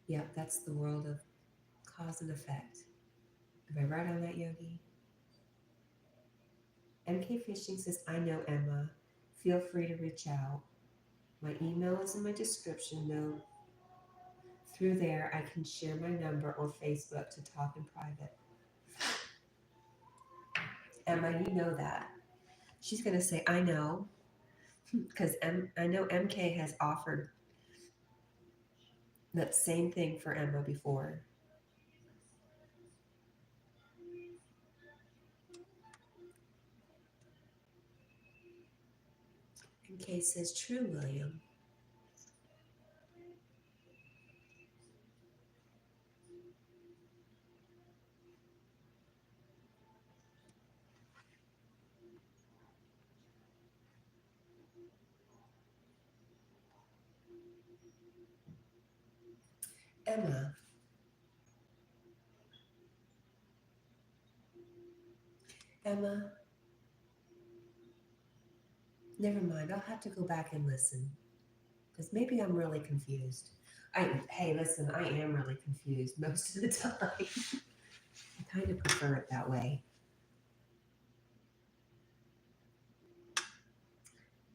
Yep, that's the world of cause and effect. Am I right on that, Yogi? MK Fishing says, I know Emma. Feel free to reach out. My email is in my description note. Through there, I can share my number or Facebook to talk in private. Emma, you know that. She's going to say, I know, because I know MK has offered that same thing for Emma before. MK says, true, William. Emma, Emma, never mind. I'll have to go back and listen because maybe I'm really confused. Hey, listen, I am really confused most of the time. I kind of prefer it that way.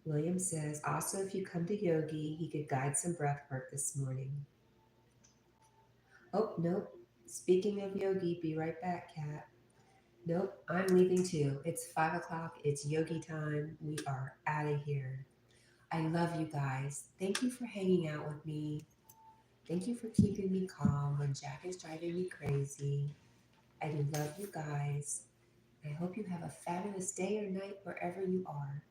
William says, also, if you come to Yogi, he could guide some breath work this morning. Oh, nope. Speaking of Yogi, be right back, Kat. Nope, I'm leaving too. It's 5 o'clock. It's Yogi time. We are out of here. I love you guys. Thank you for hanging out with me. Thank you for keeping me calm when Jack is driving me crazy. I do love you guys. I hope you have a fabulous day or night wherever you are.